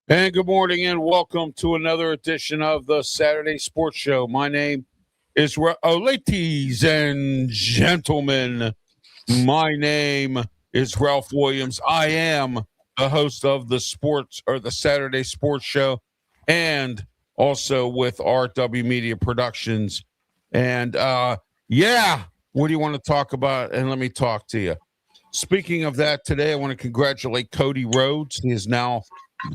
And good morning and welcome to another edition of the Saturday Sports Show. My name is, ladies and gentlemen, my name is Ralph Williams. I am the host of the Saturday Sports Show and also with RW Media Productions. And what do you want to talk about? And let me talk to you. Speaking of that, today I want to congratulate Cody Rhodes. He is now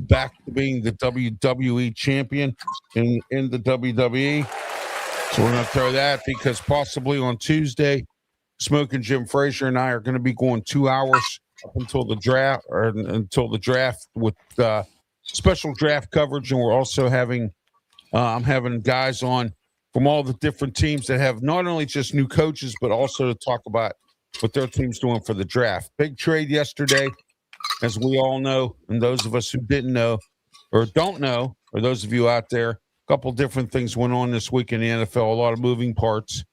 back to being the WWE champion in the WWE. So we're going to throw that because possibly on Tuesday, Smoking Jim Frazier and I are going to be going 2 hours up until the draft with special draft coverage. And we're also having, I'm having guys on from all the different teams that have not only just new coaches, but also to talk about what their team's doing for the draft. Big trade yesterday, as we all know, and those of us who didn't know or don't know, or those of you out there, a couple different things went on this week in the NFL, a lot of moving parts.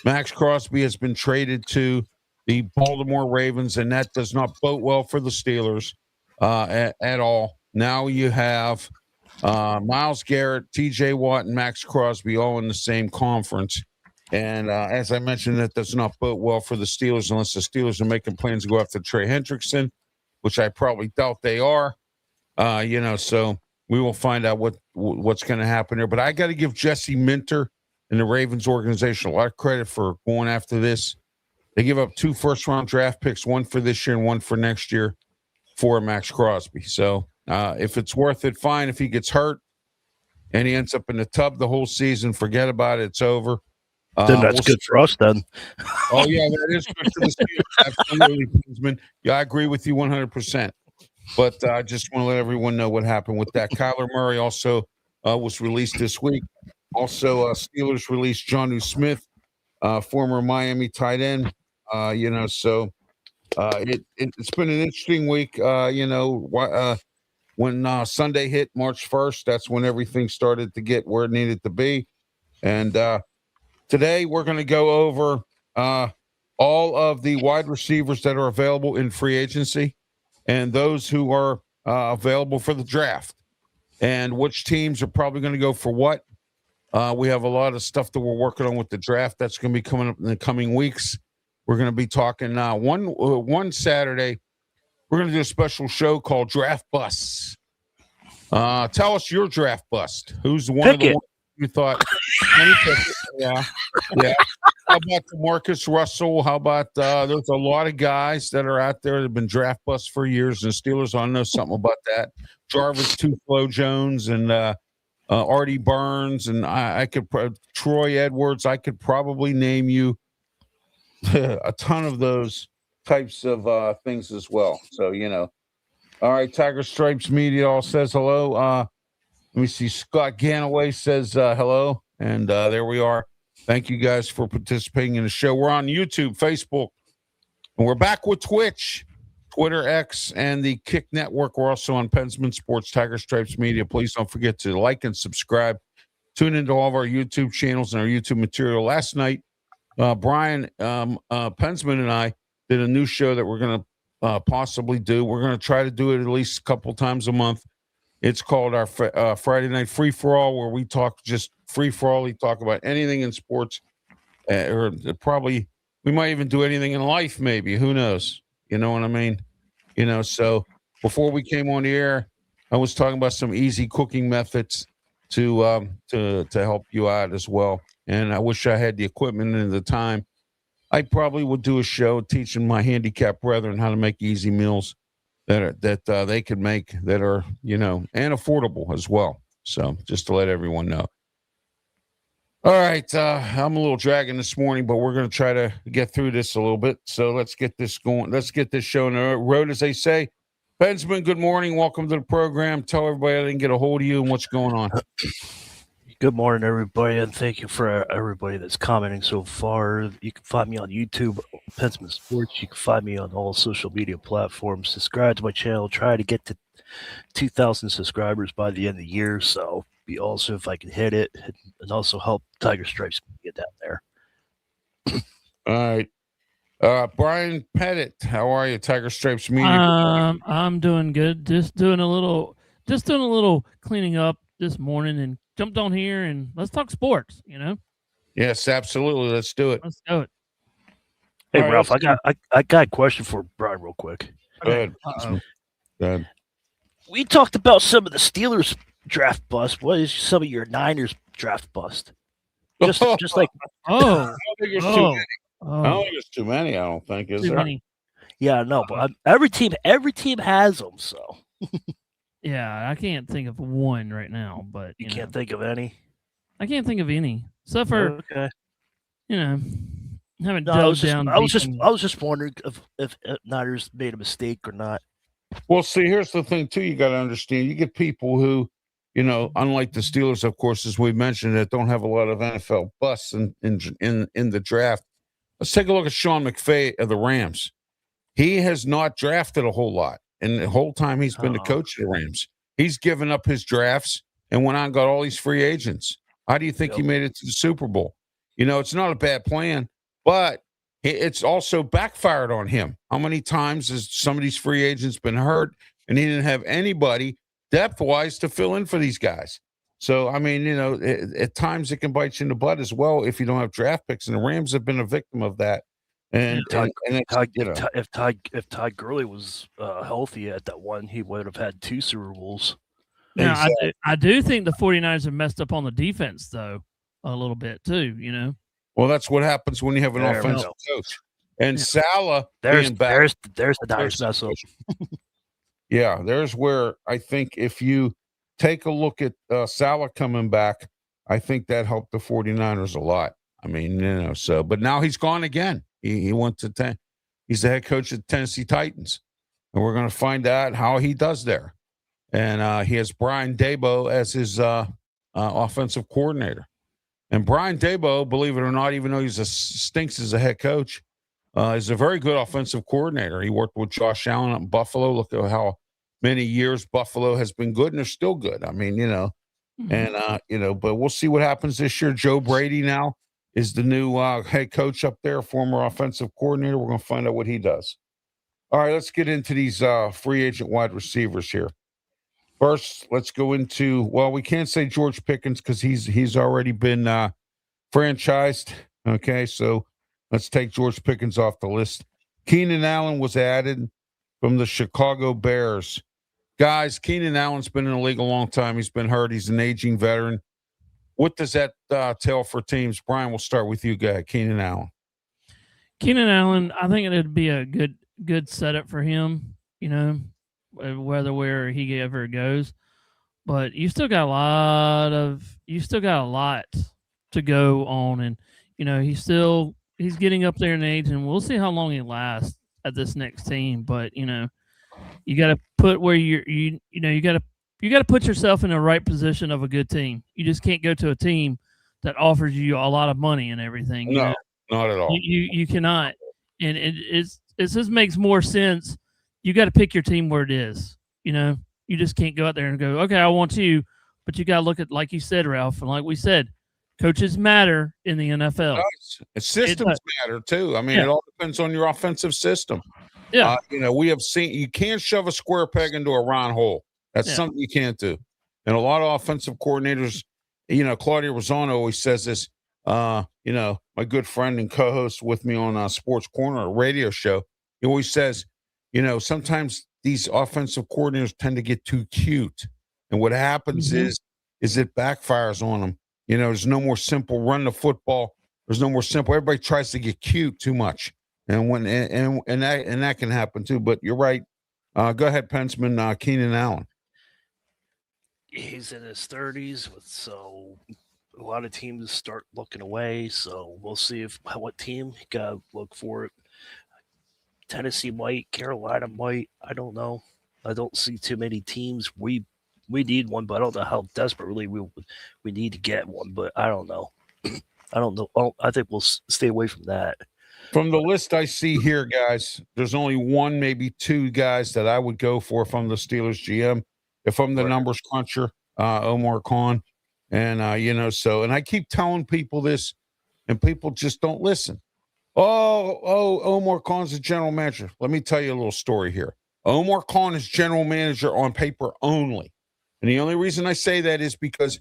Max Crosby has been traded to the Baltimore Ravens, and that does not bode well for the Steelers at all. Now you have Myles Garrett, TJ Watt, and Max Crosby all in the same conference. And as I mentioned, that does not bode well for the Steelers unless the Steelers are making plans to go after Trey Hendrickson, which I probably doubt they are. So we will find out what's going to happen there. But I got to give Jesse Minter and the Ravens organization a lot of credit for going after this. They give up 2 first-round draft picks, one for this year and one for next year, for Max Crosby. So if it's worth it, fine. If he gets hurt and he ends up in the tub the whole season, forget about it. It's over. Then that's good for us then. Oh, yeah, that is good for the Steelers. Absolutely, Kinsman. Yeah, I agree with you 100%. But I just want to let everyone know what happened with that. Kyler Murray also was released this week. Also, Steelers released Jonnu Smith, former Miami tight end. It's been an interesting week. When Sunday hit March 1st, that's when everything started to get where it needed to be. And today we're going to go over all of the wide receivers that are available in free agency and those who are available for the draft and which teams are probably going to go for what. We have a lot of stuff that we're working on with the draft that's going to be coming up in the coming weeks. We're going to be talking one Saturday. We're going to do a special show called Draft Busts. Tell us your draft bust. Who's the one you thought? Yeah. How about Marcus Russell? How about there's a lot of guys that are out there that have been draft busts for years, and the Steelers, I know something about that. Jarvis Tuflo Jones and Artie Burns, and I could Troy Edwards. I could probably name you a ton of those types of things as well. So all right. Tiger Stripes Media all says hello. Let me see. Scott Ganaway says hello, and there we are. Thank you guys for participating in the show. We're on YouTube, Facebook, and we're back with Twitch, Twitter, X, and the Kick Network. We're also on Pensman Sports, Tiger Stripes Media. Please don't forget to like and subscribe. Tune into all of our YouTube channels and our YouTube material. Last night, Brian Pensman and I did a new show that we're going to possibly do. We're going to try to do it at least a couple times a month. It's called our Friday Night Free For All, where we talk just free for all. We talk about anything in sports, or probably we might even do anything in life. Maybe, who knows? You know what I mean? So before we came on the air, I was talking about some easy cooking methods to help you out as well. And I wish I had the equipment and the time. I probably would do a show teaching my handicapped brethren how to make easy meals that they could make that are, and affordable as well. So just to let everyone know. All right. I'm a little dragging this morning, but we're going to try to get through this a little bit. So let's get this going. Let's get this show on the road, as they say. Benjamin, good morning. Welcome to the program. Tell everybody I didn't get a hold of you and what's going on. Good morning, everybody, and thank you for everybody that's commenting so far. You can find me on YouTube, Pensman Sports. You can find me on all social media platforms. Subscribe to my channel. Try to get to 2,000 subscribers by the end of the year. So be also if I can hit it, and also help Tiger Stripes get down there. All right. Brian Pettit, how are you, Tiger Stripes Media? I'm doing good. Just doing a little just doing a little cleaning up this morning and jumped on here and let's talk sports. Yes, absolutely. Let's do it. Let's do it. Hey, All right, Ralph, let's I got a question for Brian real quick. Go ahead. Uh-oh. Go ahead. We talked about some of the Steelers draft bust. What is some of your Niners draft bust? Just like Oh, I don't think there's too oh, many. I oh, don't think there's too many. I don't think is too there. many. yeah, no, but every team has them. So Yeah, I can't think of one right now, but you can't think of any. I can't think of any except for Okay. haven't No, delved down. I was deep in- just wondering if Niners made a mistake or not. Well, see, here's the thing too. You got to understand. You get people who, unlike the Steelers, of course, as we mentioned, that don't have a lot of NFL busts in the draft. Let's take a look at Sean McVay of the Rams. He has not drafted a whole lot, and the whole time he's been the coach of the Rams, he's given up his drafts and went on and got all these free agents. How do you think he made it to the Super Bowl? It's not a bad plan, but it's also backfired on him. How many times has some of these free agents been hurt and he didn't have anybody depth-wise to fill in for these guys? So, I mean, at times it can bite you in the butt as well if you don't have draft picks, and the Rams have been a victim of that. And, if Todd Gurley was healthy at that one, he would have had 2 Super Bowls. Now, exactly. I do think the 49ers have messed up on the defense, though, a little bit, too, Well, that's what happens when you have an offensive coach. And Salah there's being back. There's the Niners mess up. Yeah, there's where I think if you take a look at Salah coming back, I think that helped the 49ers a lot. I mean, but now he's gone again. He went to he's the head coach of the Tennessee Titans. And we're going to find out how he does there. And he has Brian Daboll as his offensive coordinator. And Brian Daboll, believe it or not, even though he's stinks as a head coach, is a very good offensive coordinator. He worked with Josh Allen up in Buffalo. Look at how many years Buffalo has been good, and they're still good. I mean, but we'll see what happens this year. Joe Brady now is the new head coach up there, former offensive coordinator. We're going to find out what he does. All right, let's get into these free agent wide receivers here. First, let's go into, well, we can't say George Pickens because he's already been franchised. Okay, so let's take George Pickens off the list. Keenan Allen was added from the Chicago Bears. Guys, Keenan Allen's been in the league a long time. He's been hurt. He's an aging veteran. What does that tell for teams? Brian, we'll start with you, guy. Keenan Allen. Keenan Allen, I think it'd be a good setup for him, where he ever goes. But you still got a lot to go on, and he's getting up there in age, and we'll see how long he lasts at this next team. But you got to put where you got to put yourself in the right position of a good team. You just can't go to a team that offers you a lot of money and everything. No, not at all. You cannot, and it just makes more sense. You got to pick your team where it is. You just can't go out there and go, okay, I want you, but you got to look at, like you said, Ralph, and like we said, coaches matter in the NFL. Systems matter too. I mean, it all depends on your offensive system. Yeah. We have seen you can't shove a square peg into a round hole. That's something you can't do. And a lot of offensive coordinators, Claudio Rosano always says this. My good friend and co-host with me on Sports Corner, a radio show, he always says, sometimes these offensive coordinators tend to get too cute. And what happens is it backfires on them. There's no more simple run the football. There's no more simple. Everybody tries to get cute too much. And that can happen too. But you're right. Go ahead, Pensman, Keenan Allen. He's in his 30s, so a lot of teams start looking away. So we'll see what team you got to look for it. Tennessee might, Carolina might. I don't know. I don't see too many teams. We need one, but I don't know how desperately we need to get one. But I don't know. I don't know. I think we'll stay away from that. From the list I see here, guys, there's only one, maybe two guys that I would go for from the Steelers GM. If I'm the numbers cruncher, Omar Khan. And, and I keep telling people this, and people just don't listen. Omar Khan's the general manager. Let me tell you a little story here. Omar Khan is general manager on paper only. And the only reason I say that is because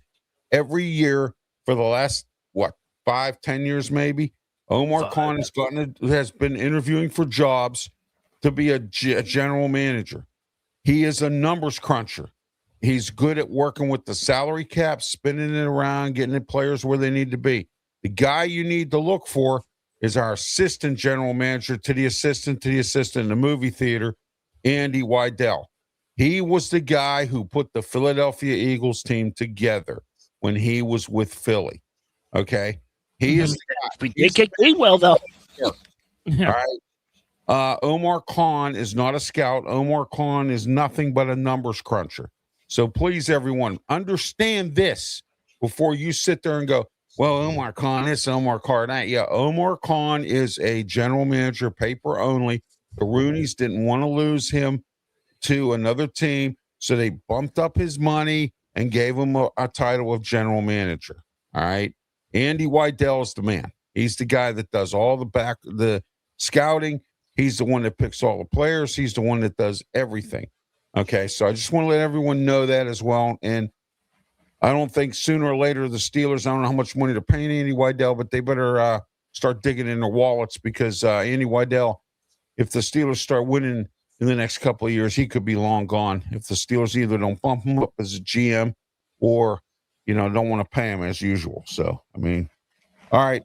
every year for the last, 5-10 years maybe, Omar Khan has been interviewing for jobs to be a general manager. He is a numbers cruncher. He's good at working with the salary cap, spinning it around, getting the players where they need to be. The guy you need to look for is our assistant general manager to the assistant in the movie theater, Andy Weidel. He was the guy who put the Philadelphia Eagles team together when he was with Philly. Okay? He is the guy. We did get Gainwell, though. Yeah. All right. Omar Khan is not a scout. Omar Khan is nothing but a numbers cruncher. So please, everyone, understand this before you sit there and go, well, Omar Khan this, Omar Khan that. Yeah, Omar Khan is a general manager, paper only. The Roonies didn't want to lose him to another team, so they bumped up his money and gave him a title of general manager. All right. Andy Weidel is the man. He's the guy that does all the scouting. He's the one that picks all the players. He's the one that does everything. Okay, so I just want to let everyone know that as well. And I don't think sooner or later the Steelers, I don't know how much money they're paying Andy Weidel, but they better start digging in their wallets because Andy Weidel, if the Steelers start winning in the next couple of years, he could be long gone. If the Steelers either don't bump him up as a GM or, don't want to pay him as usual. So, I mean, all right,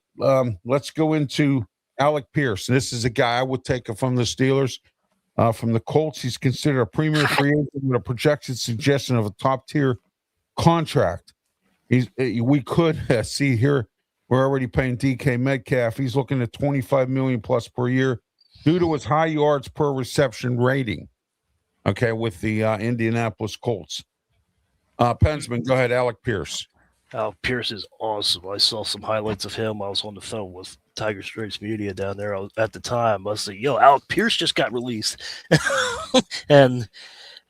let's go into Alec Pierce. This is a guy I would take from the Steelers. From the Colts, he's considered a premier free agent with a projected suggestion of a top-tier contract. We could see here we're already paying DK Metcalf. He's looking at $25 million plus per year due to his high yards per reception rating. Okay, with the Indianapolis Colts. Pensman, go ahead, Alec Pierce. Pierce is awesome. I saw some highlights of him. I was on the phone with Tiger Straits Media down there at the time. I was like, Alec Pierce just got released. And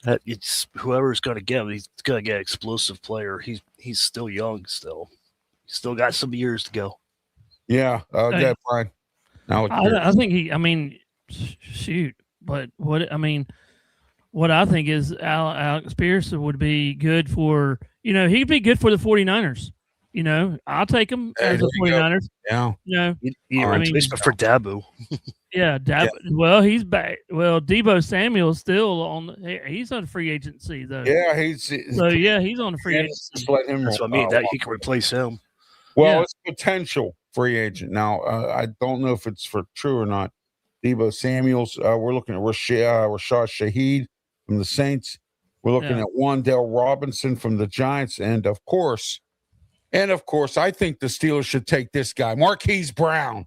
it's whoever's going to get him, he's going to get an explosive player. He's still young still. He's still got some years to go. Yeah, Brian. I think shoot. But what I think is Alex Pierce would be good for, he'd be good for the 49ers. I'll take him as the 49ers. Yeah. Replacement for Dabu. Yeah, Dabu. Yeah. Well, he's back. Well, Deebo Samuel's still he's on free agency, though. Yeah, he's on the free agency. Just let him. That's what I mean. That he can replace him. Well, it's potential free agent. Now, I don't know if it's for true or not. Deebo Samuel's, we're looking at Rashad Shaheed from the Saints. We're looking at Wan'Dale Robinson from the Giants. And of course, I think the Steelers should take this guy, Marquise Brown,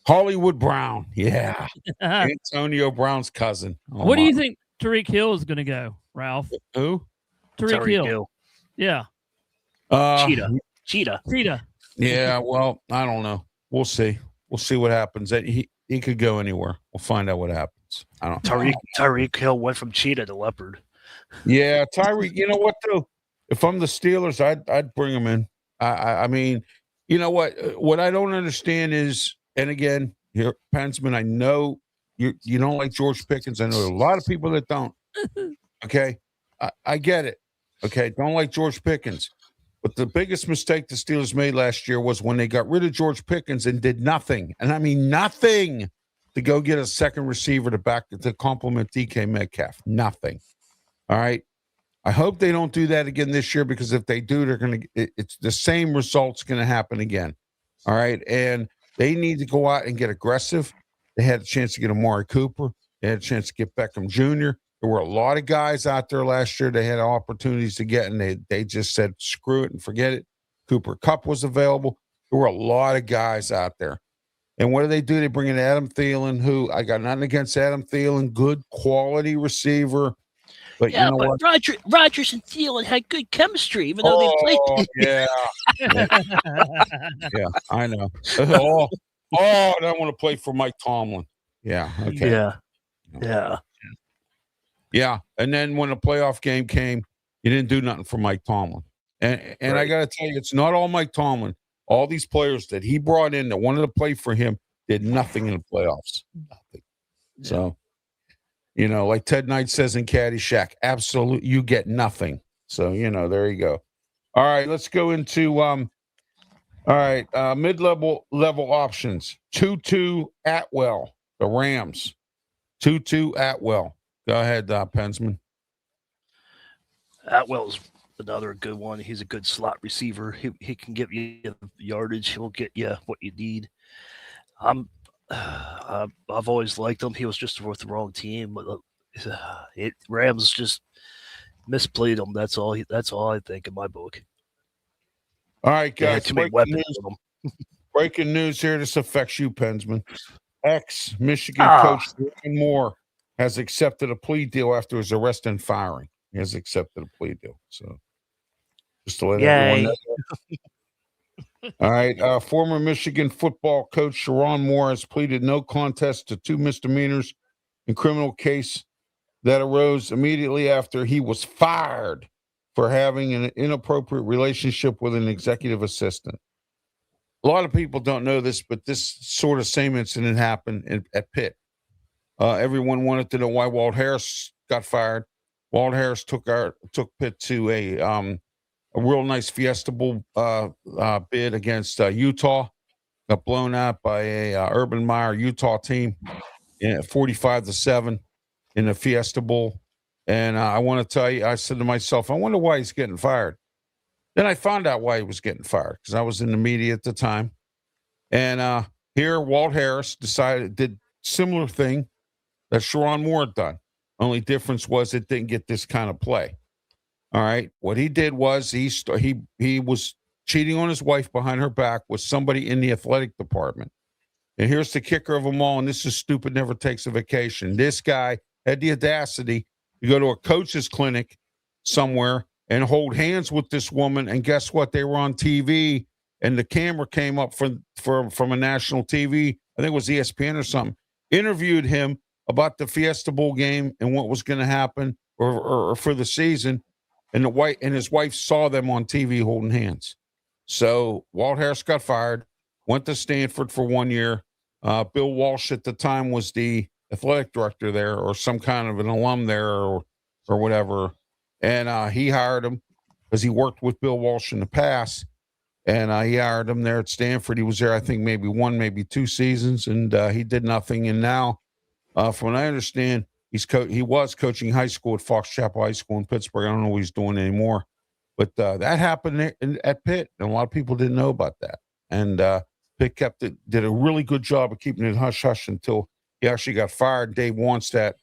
Hollywood Brown. Yeah. Antonio Brown's cousin. What do you think Tyreek Hill is going to go, Ralph? Who? Tyreek Hill. Yeah. Cheetah. Yeah, well, I don't know. We'll see. We'll see what happens. He could go anywhere. We'll find out what happens. I don't know. Tyreek Hill went from cheetah to leopard. Yeah, Tyreek. You know what, though? If I'm the Steelers, I'd bring him in. I mean, you know what? What I don't understand is, and again, here, Pensman, I know you don't like George Pickens. I know a lot of people that don't. Okay, I get it. Okay, don't like George Pickens. But the biggest mistake the Steelers made last year was when they got rid of George Pickens and did nothing, and I mean nothing, to go get a second receiver to complement DK Metcalf. Nothing. All right. I hope they don't do that again this year, because if they do, it's the same result's going to happen again. All right. And they need to go out and get aggressive. They had a chance to get Amari Cooper. They had a chance to get Beckham Jr. There were a lot of guys out there last year they had opportunities to get, and they just said, screw it and forget it. Cooper Kupp was available. There were a lot of guys out there. And what do? They bring in Adam Thielen, who I got nothing against Adam Thielen, good quality receiver. But yeah, you know but what? Rodgers and Thielen had good chemistry, even though they played. Yeah. Yeah, I know. I want to play for Mike Tomlin. Yeah. Okay. Yeah. And then when the playoff game came, you didn't do nothing for Mike Tomlin. And right. I got to tell you, it's not all Mike Tomlin. All these players that he brought in that wanted to play for him did nothing in the playoffs. Nothing. Yeah. So, like Ted Knight says in Caddyshack, absolutely, you get nothing. So, there you go. All right, let's go into mid-level options. Tutu Atwell, the Rams. Tutu Atwell. Go ahead, Pensman. Atwell's another good one. He's a good slot receiver. He can give you the yardage. He'll get you what you need. I've always liked him. He was just with the wrong team. But Rams just misplayed him. That's all I think in my book. All right, They had guys. too many weapons with them. Breaking news here. This affects you, Pensman. Ex-Michigan coach Ryan Moore has accepted a plea deal after his arrest and firing. He has accepted a plea deal. So just to let everyone know. All right. Former Michigan football coach Sharon Moore has pleaded no contest to 2 misdemeanors in criminal case that arose immediately after he was fired for having an inappropriate relationship with an executive assistant. A lot of people don't know this, but this sort of same incident happened at Pitt. Everyone wanted to know why Walt Harris got fired. Walt Harris took Pitt to a real nice Fiesta Bowl bid against Utah. Got blown out by a Urban Meyer Utah team, 45-7 in the Fiesta Bowl. And I want to tell you, I said to myself, I wonder why he's getting fired. Then I found out why he was getting fired because I was in the media at the time. And here, Walt Harris did similar thing that Sharon Moore had done. Only difference was it didn't get this kind of play. All right. What he did was he was cheating on his wife behind her back with somebody in the athletic department. And here's the kicker of them all, and this is stupid, never takes a vacation. This guy had the audacity to go to a coach's clinic somewhere and hold hands with this woman. And guess what? They were on TV, and the camera came up from a national TV. I think it was ESPN or something. Interviewed him about the Fiesta Bowl game and what was going to happen or for the season. And his wife saw them on TV holding hands. So Walt Harris got fired, went to Stanford for 1 year. Bill Walsh at the time was the athletic director there, or some kind of an alum there, or whatever. And he hired him because he worked with Bill Walsh in the past. And he hired him there at Stanford. He was there, I think, maybe 1, maybe 2 seasons, and he did nothing. And now, from what I understand, he was coaching high school at Fox Chapel High School in Pittsburgh. I don't know what he's doing anymore. But that happened at Pitt, and a lot of people didn't know about that. And Pitt did a really good job of keeping it hush-hush until he actually got fired. Dave Wannstedt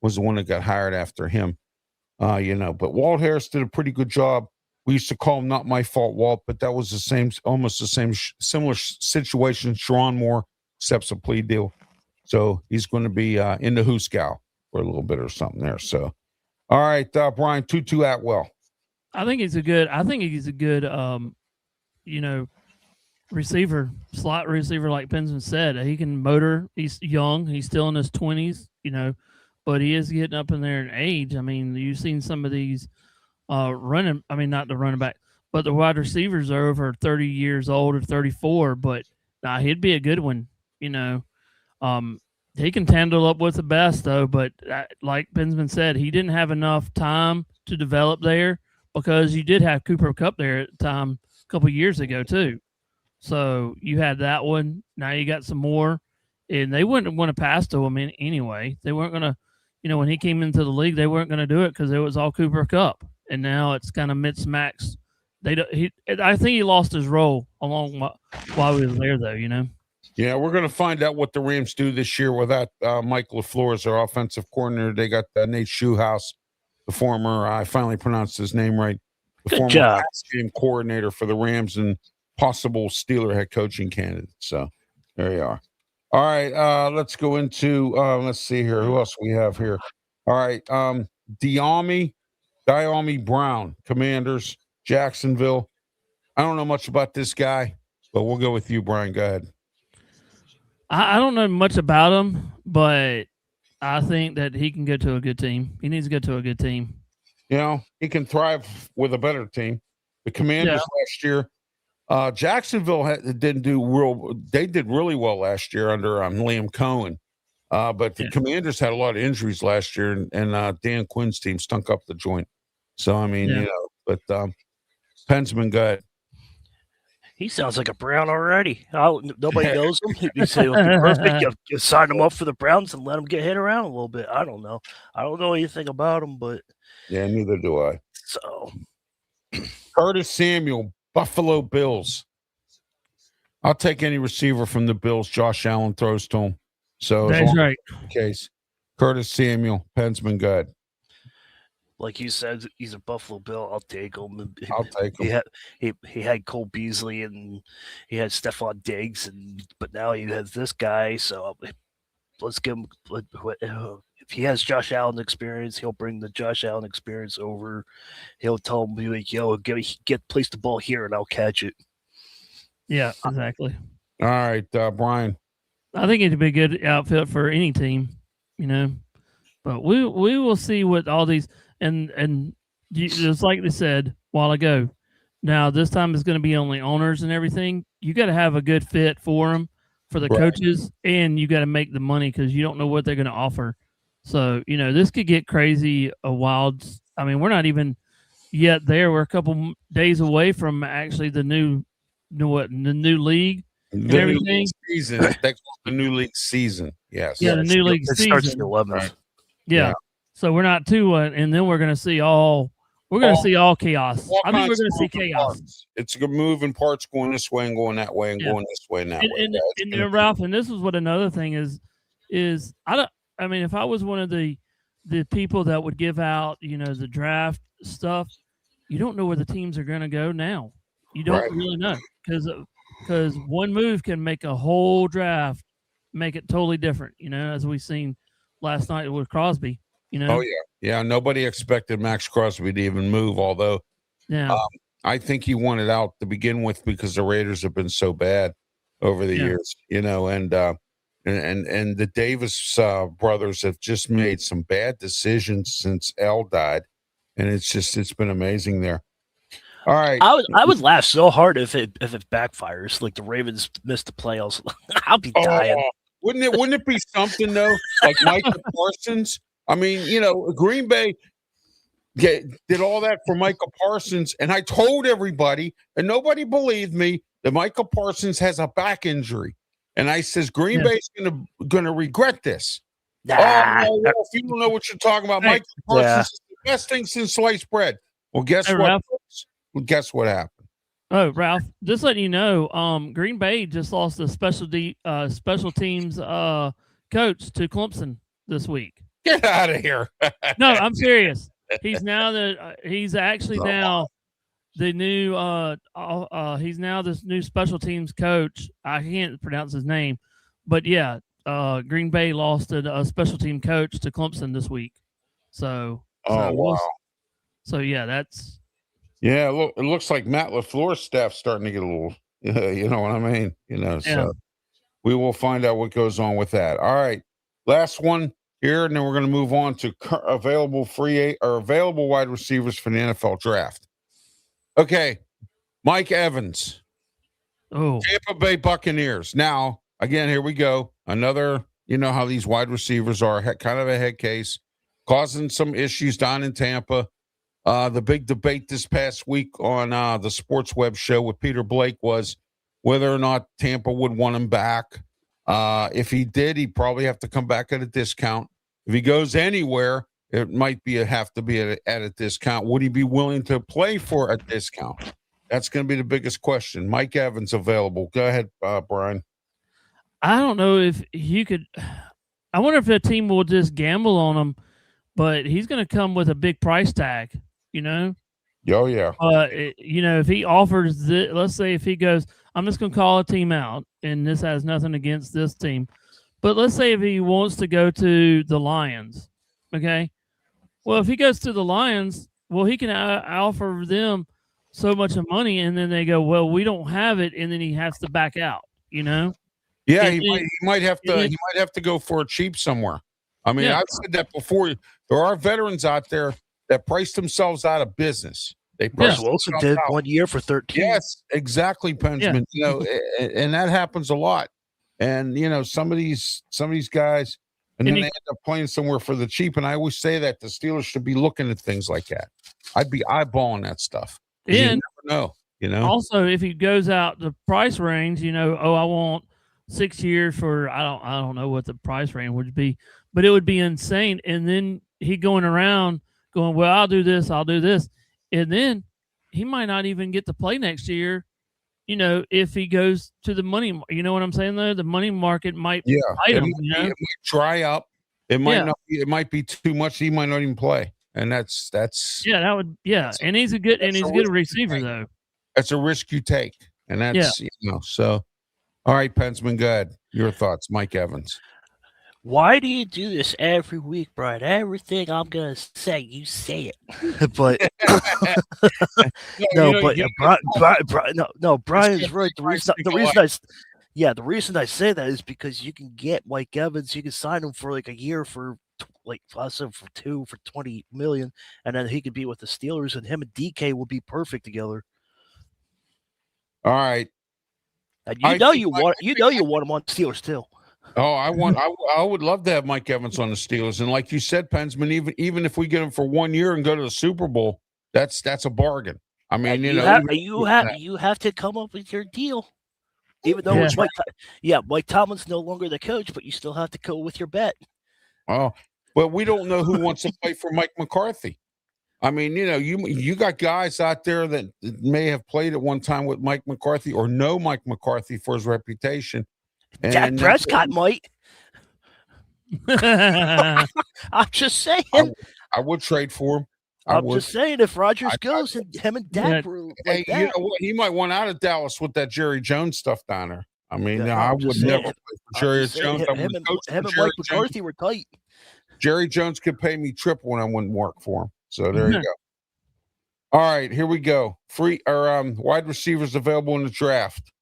was the one that got hired after him. But Walt Harris did a pretty good job. We used to call him Not My Fault Walt, but that was almost the same, similar situation. Sharon Moore accepts a plea deal. So he's going to be in the Hooskow for a little bit or something there. So, all right, Brian, Tutu Atwell. I think he's a good receiver, slot receiver, like Pensman said. He can motor. He's young. He's still in his 20s, but he is getting up in there in age. I mean, you've seen some of these not the running back, but the wide receivers are over 30 years old or 34. But he'd be a good one, He can tangle up with the best, though. But like Pensman said, he didn't have enough time to develop there because you did have Cooper Kupp there at the time a couple years ago, too. So you had that one. Now you got some more. And they wouldn't want to pass to him anyway. They weren't going to, when he came into the league, they weren't going to do it because it was all Cooper Kupp. And now it's kind of mix-max. I think he lost his role while he was there, though, Yeah, we're going to find out what the Rams do this year without Mike LaFleur as their offensive coordinator. They got Nate Shoehouse, the former, I finally pronounced his name right, the Good former job. game coordinator for the Rams and possible Steeler head coaching candidate. So there you are. All right, let's go into, let's see here. Who else we have here? All right, Dyami Brown, Commanders, Jacksonville. I don't know much about this guy, but we'll go with you, Brian. Go ahead. I don't know much about him, but I think that he can go to a good team. He needs to go to a good team. He can thrive with a better team. The Commanders last year, Jacksonville didn't do they did really well last year under Liam Cohen. But the Commanders had a lot of injuries last year, and Dan Quinn's team stunk up the joint. So I mean, Yeah. but Pensman, go ahead. He sounds like a Brown already. Nobody knows him. You say it'll be perfect. You sign him up for the Browns and let him get hit around a little bit. I don't know. I don't know anything about him, but Yeah, neither do I. so Curtis Samuel, Buffalo Bills. I'll take any receiver from the Bills. Josh Allen throws to him. So That's right. Case Curtis Samuel, Pensman, go ahead. like you said, he's a Buffalo Bill. I'll take him. I'll take him. He had Cole Beasley and he had Stephon Diggs, but now he has this guy. So let's give him. If he has Josh Allen experience, he'll bring the Josh Allen experience over. He'll tell him, be like, "Yo, place the ball here, and I'll catch it." Yeah, exactly. All right, Brian. I think it'd be a good outfit for any team, But we will see what all these and just like they said a while ago. Now this time it's going to be only owners and everything. You got to have a good fit for them, for the coaches, and you got to make the money because you don't know what they're going to offer. So this could get crazy. I mean, we're not even yet there. We're a couple days away from actually the new league and everything. Season. That's the new league season. Yes. Yeah, the new league season. It starts the 11th. Right. Yeah. So we're not too, and then we're going to see all. We're going to see all chaos. I think we're going to see chaos. Parts. It's moving parts going this way and going that way and going this way and that way. And Ralph, and this is what another thing is I mean, if I was one of the people that would give out, the draft stuff, you don't know where the teams are going to go now. You don't really know because one move can make a whole draft, make it totally different. As we've seen last night with Crosby. Oh yeah. Nobody expected Max Crosby to even move. Although, I think he wanted out to begin with because the Raiders have been so bad over the years. And the Davis brothers have just made some bad decisions since L died, and it's been amazing there. All right, I would laugh so hard if it backfires, like the Ravens missed the playoffs. I'll be dying. Wouldn't it be something though? Like Micah Parsons. I mean, Green Bay did all that for Micah Parsons, and I told everybody, and nobody believed me, that Micah Parsons has a back injury. And I says, Green Bay's gonna regret this. Nah. Oh, no, if you don't know what you're talking about, Micah Parsons is the best thing since sliced bread. Well, guess what? Ralph? Well, guess what happened? Oh, Ralph, just letting you know, Green Bay just lost the special teams coach to Clemson this week. Get out of here! No, I'm serious. He's now he's actually now the new he's now this new special teams coach. I can't pronounce his name, but yeah, Green Bay lost a special team coach to Clemson this week. So wow. So yeah, that's it looks like Matt LaFleur's staff's starting to get a little, you know what I mean? So we will find out what goes on with that. All right, last one here, and then we're going to move on to available wide receivers for the NFL draft. Okay, Mike Evans, Tampa Bay Buccaneers. Now, again, here we go. Another, how these wide receivers are kind of a head case, causing some issues down in Tampa. The big debate this past week on the Sports Web show with Peter Blake was whether or not Tampa would want him back. If he did, he'd probably have to come back at a discount. If he goes anywhere, it might have to be at a discount. Would he be willing to play for a discount? That's going to be the biggest question. Mike Evans available. Go ahead, Brian. I don't know if you could. I wonder if the team will just gamble on him, but he's going to come with a big price tag. Oh yeah. If he offers let's say if he goes, I'm just going to call a team out, and this has nothing against this team, but let's say if he wants to go to the Lions, okay. Well, if he goes to the Lions, he can offer them so much of money, and then they go, well, we don't have it, and then he has to back out. Yeah, he might have to go for a cheap somewhere. I mean, I've said that before. There are veterans out there that priced themselves out of business. They priced Wilson did out. 1 year for 13. Yes, exactly, Benjamin. And that happens a lot. And some of these guys, and then they end up playing somewhere for the cheap. And I always say that the Steelers should be looking at things like that. I'd be eyeballing that stuff. You never know, Also, if he goes out the price range, I want 6 years for I don't know what the price range would be, but it would be insane. And then he going around going, well, I'll do this, and then he might not even get to play next year. If he goes to the money, you know what I'm saying though, the money market might bite him. It might dry up. It might not be. It might be too much. He might not even play, and that's that would and he's a good receiver though. That's a risk you take, and that's so. All right, Pensman, go ahead. Your thoughts, Mike Evans. Why do you do this every week, Brian? Everything I'm gonna say, you say it. But Brian's right. The reason I say that is because you can get Mike Evans. You can sign him for like a year for for $20 million, and then he could be with the Steelers, and him and DK will be perfect together. All right. And you want him on Steelers too. Oh, I would love to have Mike Evans on the Steelers. And like you said, Pensman, even if we get him for 1 year and go to the Super Bowl, that's a bargain. I mean, you have to come up with your deal. Even though it's Mike Tomlin's no longer the coach, but you still have to go with your bet. Oh, but we don't know who wants to play for Mike McCarthy. I mean, you got guys out there that may have played at one time with Mike McCarthy or know Mike McCarthy for his reputation. Dak Prescott might. I'm just saying. I would trade for him. I'm just saying, if Rodgers goes and him and Dak were like that. You know what? He might want out of Dallas with that Jerry Jones stuff down there. I mean, I would never play for Jerry Jones. Him and Mike McCarthy were tight. Jerry Jones could pay me triple when I wouldn't work for him. So there you go. All right, here we go. Wide receivers available in the draft.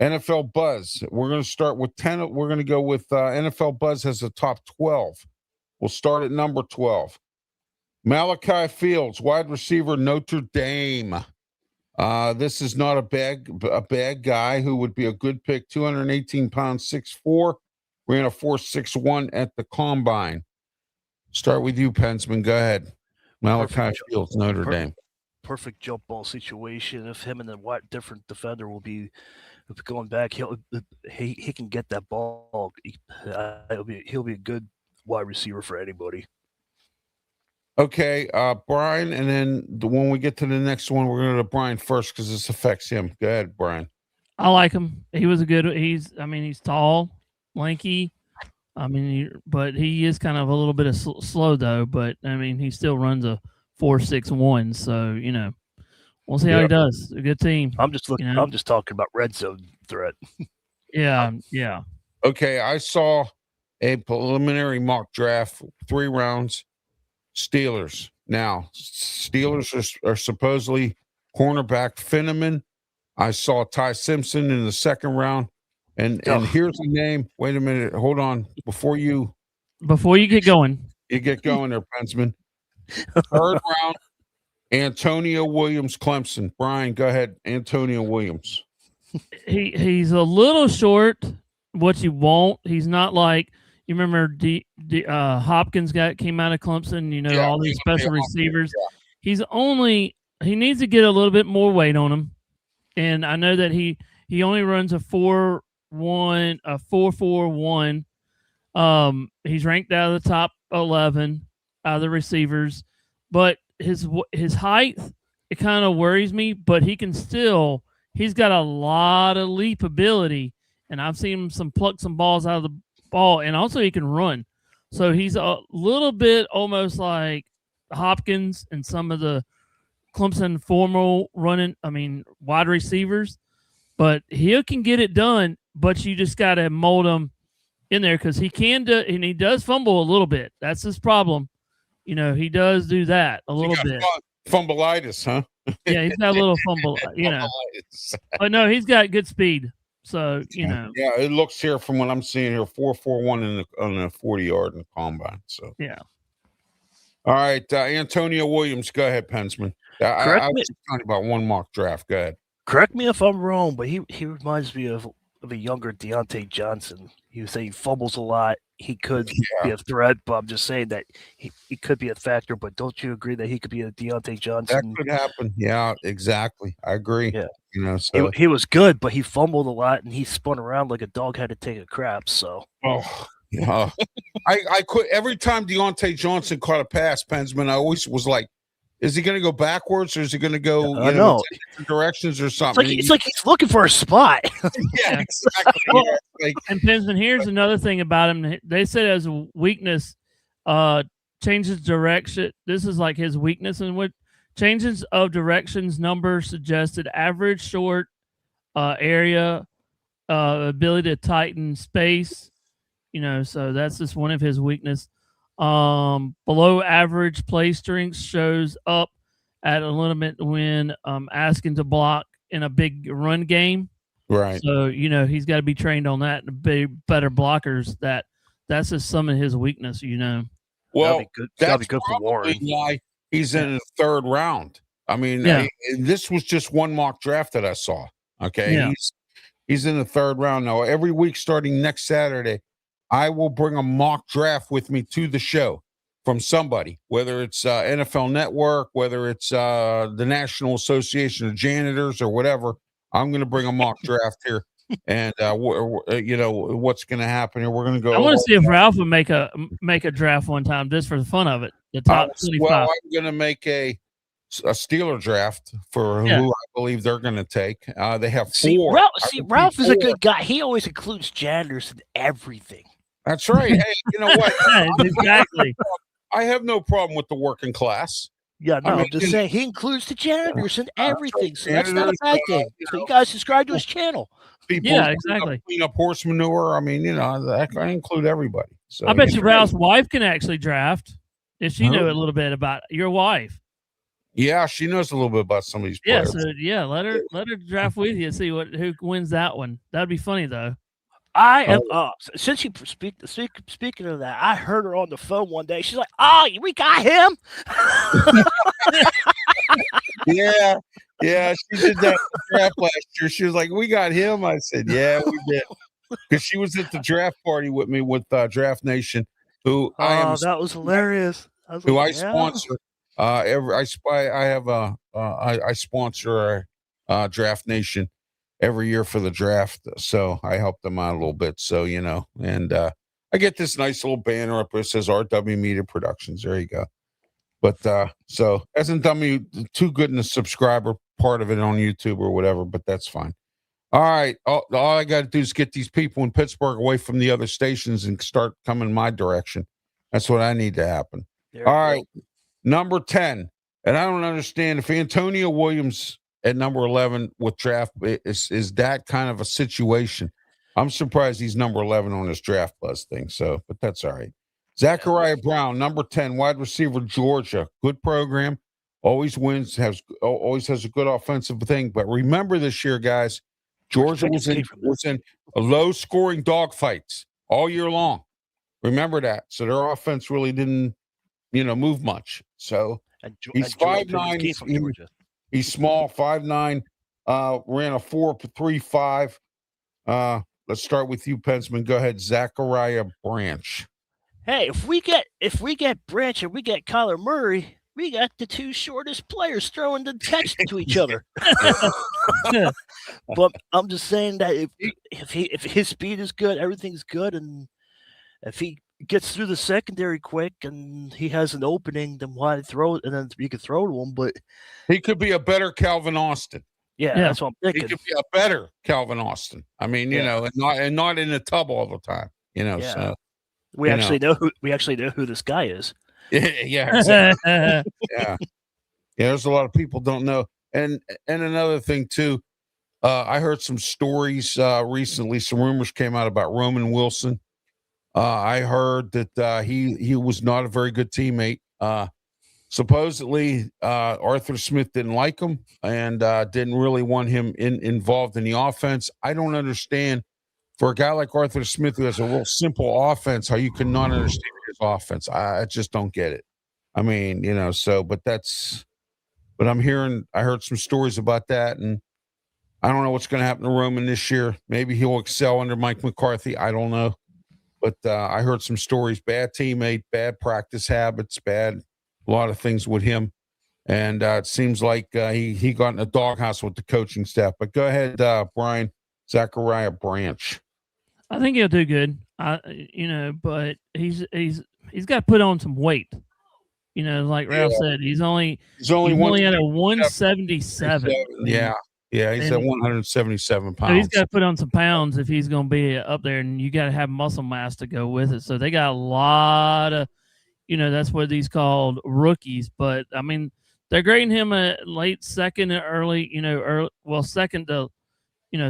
NFL Buzz. We're going to start with 10. We're going to go with NFL Buzz has the top 12. We'll start at number 12. Malachi Fields, wide receiver, Notre Dame. This is not a bad guy who would be a good pick. 218 pounds, 6'4", ran a 4.61 at the combine. Start with you, Pensman. Go ahead. Malachi Fields, Notre Dame. Perfect jump ball situation. If him and the different defender will be going back, he can get that ball. He'll be a good wide receiver for anybody. Okay, Brian, and then when we get to the next one, we're going to go to Brian first because this affects him. Go ahead, Brian. I like him. He was a good. He's tall, lanky. But he is kind of a little bit of slow though. But he still runs a 4.61. So we'll see how he does. A good team. I'm just looking. I'm just talking about red zone threat. Yeah. Okay, I saw a preliminary mock draft, 3 rounds. Steelers. Now, Steelers are supposedly cornerback Finneman. I saw Ty Simpson in the second round. And here's a name. Wait a minute. Hold on. Before you get going. You get going there, Pensman. Third round, Antonio Williams, Clemson. Brian, go ahead. Antonio Williams. He's a little short. What you want. He's not like, you remember Hopkins came out of Clemson, all these special receivers. Yeah. He needs to get a little bit more weight on him. And I know that he only runs a 4.41. He's ranked out of the top 11 out of the receivers, but his height, it kind of worries me, but he's got a lot of leap ability, and I've seen him pluck some balls out of the ball, and also he can run. So he's a little bit almost like Hopkins and some of the Clemson formal wide receivers, but he can get it done, but you just got to mold him in there because he can do, and he does fumble a little bit. That's his problem. He does do that a little bit. Fumbleitis, huh? Yeah, he's got a little fumble, But no, he's got good speed. So, Yeah, it looks here from what I'm seeing here, 4.41 on the 40-yard in the combine. So yeah. All right, Antonio Williams, go ahead, Pensman. I was talking about one mock draft. Go ahead. Correct me if I'm wrong, but he reminds me of of a younger Deontay Johnson. He was saying he fumbles a lot. He could be a threat, but I'm just saying that he could be a factor. But don't you agree that he could be a Deontay Johnson? That could happen. Yeah, exactly. I agree. Yeah. So he was good, but he fumbled a lot and he spun around like a dog had to take a crap. So yeah. I could every time Deontay Johnson caught a pass, Pensman, I always was like, is he going to go backwards or is he going to go different directions or something? It's like he's looking for a spot. Yeah, exactly. And Pensman, here's another thing about him. They said as a weakness, changes direction. This is like his weakness, and what changes of directions numbers suggested average short area, ability to tighten space. So that's just one of his weakness. Below average play strength shows up at a limit when asking to block in a big run game. Right. So he's got to be trained on that and be better blockers. That's just some of his weakness. Well, that'd be good for Warren. Why he's in the third round. I mean, this was just one mock draft that I saw. Okay, he's in the third round now. Every week starting next Saturday, I will bring a mock draft with me to the show from somebody, whether it's NFL Network, whether it's the National Association of Janitors or whatever. I'm going to bring a mock draft here, and what's going to happen here. We're going to go. I want to see if Ralph would make a draft one time just for the fun of it. The top 25. Well, I'm going to make a Steeler draft for who I believe they're going to take. They have four. Ralph is a good guy. He always includes janitors in everything. That's right. Hey, you know what? Exactly. I have no problem with the working class. Yeah, no, I'm just saying he includes the janitors in everything, so that's not a bad thing. So you guys subscribe to his channel. People exactly. Clean up horse manure. I mean, I include everybody. So I bet you Ralph's wife can actually draft if she knew a little bit about your wife. Yeah, she knows a little bit about some of these players. Let her draft with you and see who wins that one. That'd be funny though. I am since you speaking of that, I heard her on the phone one day. She's like, "Oh, we got him." yeah, she did that draft last year. She was like, "We got him." I said, "Yeah, we did," because she was at the draft party with me with Draft Nation, who that was hilarious. I sponsor. I sponsor Draft Nation every year for the draft, so I help them out a little bit. So and I get this nice little banner up there that says RW Media Productions. There you go. But so hasn't done me too good in the subscriber part of it on YouTube or whatever, but that's fine. All right, all I got to do is get these people in Pittsburgh away from the other stations and start coming my direction. That's what I need to happen. All right, number 10, and I don't understand if Antonio Williams at number 11 with draft is that kind of a situation. I'm surprised he's number 11 on this draft buzz thing. So, but that's all right. Zachariah Brown, number 10, wide receiver, Georgia. Good program. Always wins, always has a good offensive thing. But remember this year, guys, Georgia was in a low-scoring dogfights all year long. Remember that. So their offense really didn't, move much. So he's 5'9". He's small, 5'9", ran a 4.35. Let's start with you, Pensman. Go ahead, Zachariah Branch. Hey, if we get Branch and we get Kyler Murray, we got the two shortest players throwing the catch to each other. But I'm just saying that if his speed is good, everything's good, and if he gets through the secondary quick and he has an opening, then why throw it? And then you can throw to him. But he could be a better Calvin Austin. Yeah, that's what I'm thinking. He could be a better Calvin Austin. I mean, and not in the tub all the time. So we actually know who this guy is. Yeah, exactly. Yeah. There's a lot of people don't know, and another thing too. I heard some stories recently. Some rumors came out about Roman Wilson. I heard that he was not a very good teammate. Supposedly, Arthur Smith didn't like him and didn't really want him involved in the offense. I don't understand, for a guy like Arthur Smith who has a real simple offense, how you cannot understand his offense. I just don't get it. I mean, but I heard some stories about that, and I don't know what's going to happen to Roman this year. Maybe he'll excel under Mike McCarthy. I don't know. But I heard some stories, bad teammate, bad practice habits, a lot of things with him. And it seems like he got in a doghouse with the coaching staff. But go ahead, Brian, Zachariah Branch. I think he'll do good. But he's got to put on some weight. Like Ralph said, he's only at a 177. Yeah, he's at 177 pounds. So he's got to put on some pounds if he's going to be up there, and you got to have muscle mass to go with it. So they got a lot of, that's what these called rookies. But I mean, they're grading him a late second and early, second to,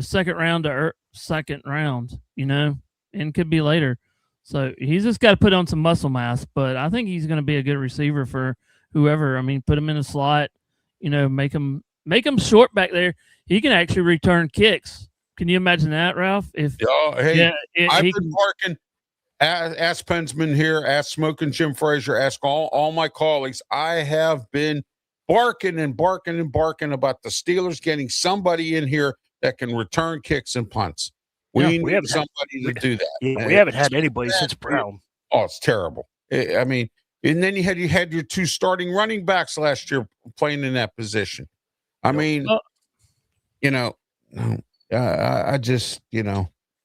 second round to second round, and could be later. So he's just got to put on some muscle mass, but I think he's going to be a good receiver for whoever. I mean, put him in a slot, make him short back there. He can actually return kicks. Can you imagine that, Ralph? I've been barking. Ask Pensman here, ask Smoking Jim Frazier, ask all my colleagues. I have been barking about the Steelers getting somebody in here that can return kicks and punts. We need somebody to do that. Yeah, we haven't had anybody since Brown. Oh, it's terrible. I mean, and then you had your two starting running backs last year playing in that position. I mean, I just,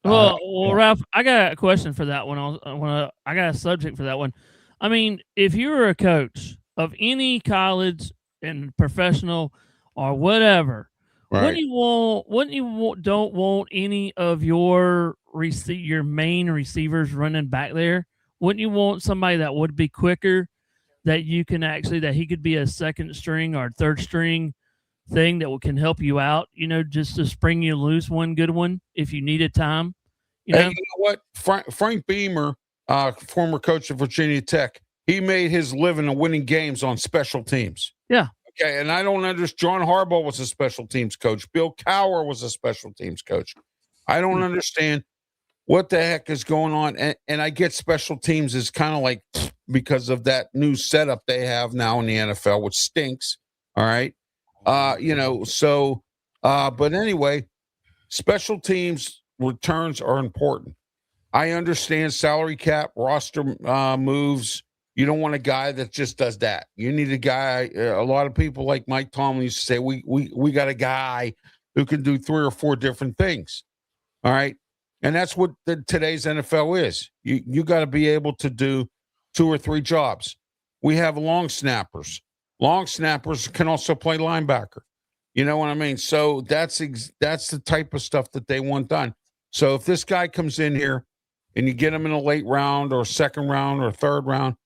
Well, Ralph, I got a question for that one. I got a subject for that one. I mean, if you were a coach of any college and professional or whatever, right. don't want any of your main receivers running back there? Wouldn't you want somebody that would be quicker, that you can that he could be a second string or third string thing that can help you out, just to spring you loose one good one if you needed time. Hey, you know what? Frank Beamer, former coach of Virginia Tech, he made his living and winning games on special teams. Yeah. Okay, and I don't understand. John Harbaugh was a special teams coach. Bill Cowher was a special teams coach. I don't understand what the heck is going on. And I get special teams is kind of like because of that new setup they have now in the NFL, which stinks. All right. But anyway, special teams returns are important. I understand salary cap, roster moves. You don't want a guy that just does that. You need a guy. A lot of people like Mike Tomlin used to say, we got a guy who can do 3 or 4 different things. All right. And that's what today's NFL is. You got to be able to do 2 or 3 jobs. We have long snappers. Long snappers can also play linebacker. You know what I mean? So that's the type of stuff that they want done. So if this guy comes in here and you get him in a late round or second round or third round,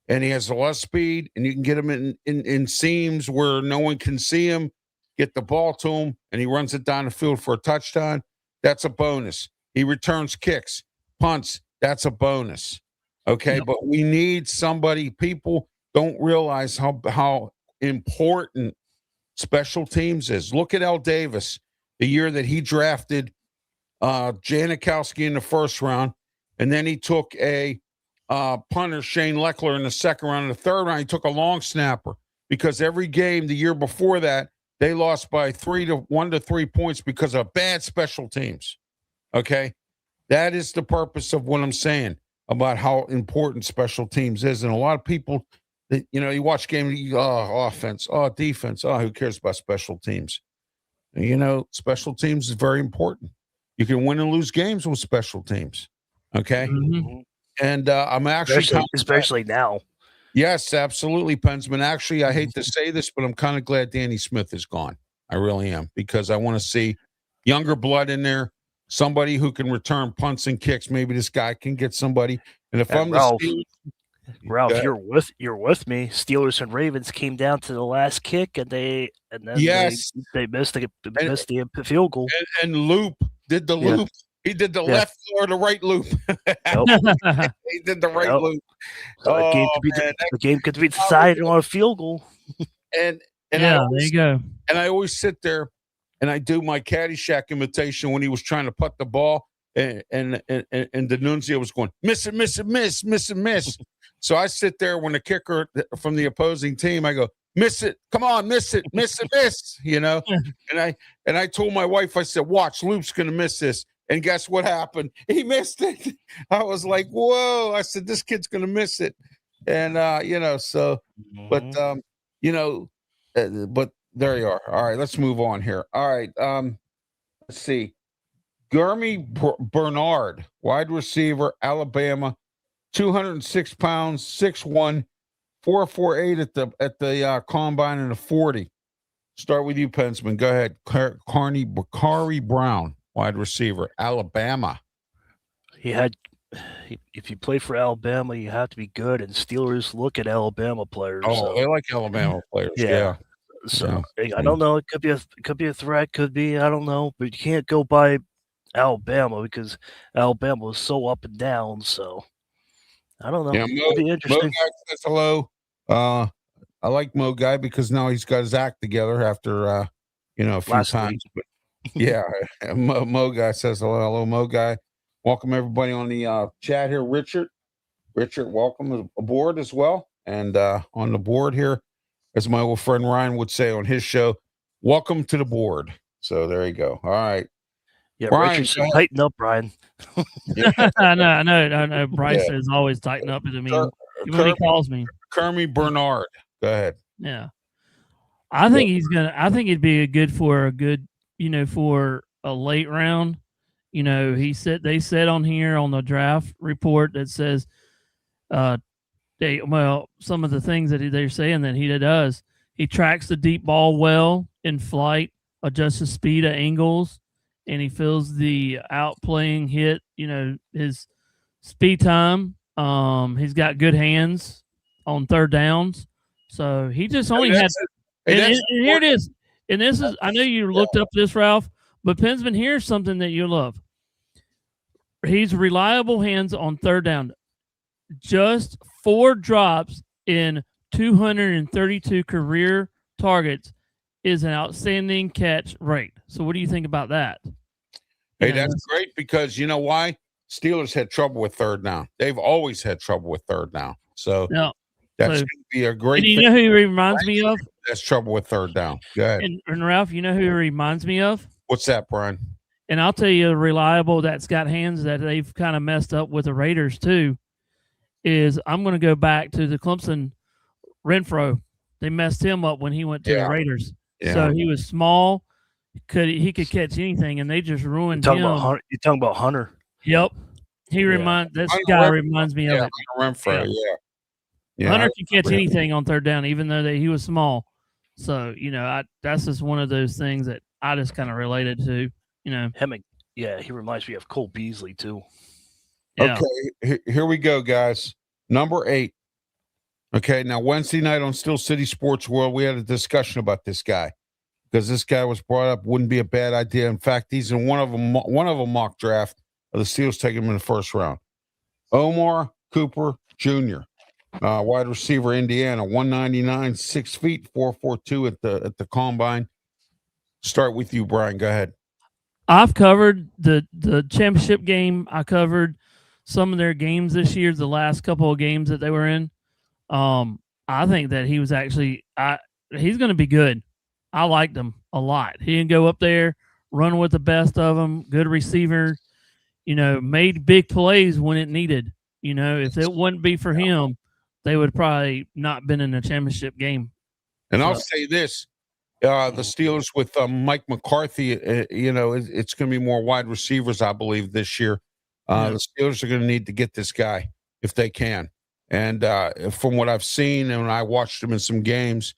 and he has a lot of speed, and you can get him in seams where no one can see him, get the ball to him, and he runs it down the field for a touchdown, that's a bonus. He returns kicks, punts, that's a bonus. Okay, but we need somebody. People don't realize how important special teams is. Look at Al Davis, the year that he drafted Janikowski in the first round, and then he took a punter, Shane Leckler, in the second round. In the third round, he took a long snapper because every game the year before that, they lost by 1 to 3 points because of bad special teams. Okay, that is the purpose of what I'm saying about how important special teams is. And a lot of people, you watch games, offense, defense, who cares about special teams? Special teams is very important. You can win and lose games with special teams. Okay. Mm-hmm. And I'm actually especially now. Yes, absolutely, Pensman. Actually, I hate to say this, but I'm kind of glad Danny Smith is gone. I really am, because I want to see younger blood in there, somebody who can return punts and kicks. Maybe this guy can get somebody. And if I'm Ralph, the Ralph, you're with me. Steelers and Ravens came down to the last kick, and then they missed the field goal. And Loop did the loop. He did the left or the right loop. He did the right loop. So the game could be decided on a field goal. And there you go. And I always sit there and I do my Caddyshack imitation when he was trying to putt the ball, and D'Annunzio was going miss and miss and miss, miss and miss. So I sit there when the kicker from the opposing team, I go miss it. Come on, miss it, miss it, miss. And I told my wife, I said, watch, Loop's gonna miss this. And guess what happened? He missed it. I was like, whoa. I said, this kid's gonna miss it. And so but but there you are. All right, let's move on here. All right. Let's see. Bernard, wide receiver, Alabama, 206 pounds, 6'1", 4.48 at the combine in a 40. Start with you, Pensman. Go ahead. Bakari Brown, wide receiver, Alabama. If you play for Alabama, you have to be good, and Steelers look at Alabama players. Oh, they like Alabama players. Yeah. So I don't know. It could be a threat. Could be, I don't know. But you can't go by Alabama because Alabama was so up and down. So I don't know. Yeah, It'll be interesting. Mo Guy says hello. I like Mo Guy because now he's got his act together after a few Last times. But yeah, Mo Guy says hello. Hello, Mo Guy. Welcome everybody on the chat here. Richard, welcome aboard as well. And on the board here, as my old friend Ryan would say on his show, welcome to the board. So there you go. All right. Yeah, Brian, Richard, tighten up, Brian. I know. Bryce is always tighten up to me when he calls me. Kermie Bernard. Go ahead. Yeah. I think it'd be for a late round. They said on here on the draft report that says some of the things that they're saying that he does. He tracks the deep ball well in flight, adjusts the speed of angles, and he feels the outplaying hit, his speed time. He's got good hands on third downs. So he just only had and here it is. And this is, I know you looked up this, Ralph, but Pensman, here's something that you love. He's reliable hands on third down. Just 4 drops in 232 career targets is an outstanding catch rate. So what do you think about that? Hey, that's great because you know why? Steelers had trouble with third down. They've always had trouble with third down. So that's going to be a great thing. You know who he reminds me of? That's trouble with third down. Go ahead. And Ralph, you know who he reminds me of? What's that, Brian? And I'll tell you, reliable that's got hands that they've kind of messed up with the Raiders too. Is I'm going to go back to the Clemson Renfro. They messed him up when he went to the Raiders. Yeah. So he was small, he could catch anything, and they just ruined him. You're talking about Hunter. Yep, this guy reminds me of it. Renfro, yeah. Hunter can catch anything on third down, even though he was small. So that's just one of those things that I just kind of related to. He reminds me of Cole Beasley too. Yeah. Okay, here we go, guys. Number 8. Okay, now Wednesday night on Steel City Sports World, we had a discussion about this guy because this guy was brought up. Wouldn't be a bad idea. In fact, he's in one of a mock draft of the Steelers taking him in the first round. Omar Cooper Jr., wide receiver, Indiana, 199, 6 feet, 4.42 at the combine. Start with you, Brian. Go ahead. I've covered the championship game. I covered some of their games this year, the last couple of games that they were in. I think that he was actually he's going to be good. I liked him a lot. He can go up there, run with the best of them, good receiver, made big plays when it needed. If it wouldn't be for him, they would probably not been in a championship game. And I'll say this, the Steelers with Mike McCarthy, it's going to be more wide receivers, I believe, this year. The Steelers are going to need to get this guy if they can. And from what I've seen, and when I watched him in some games,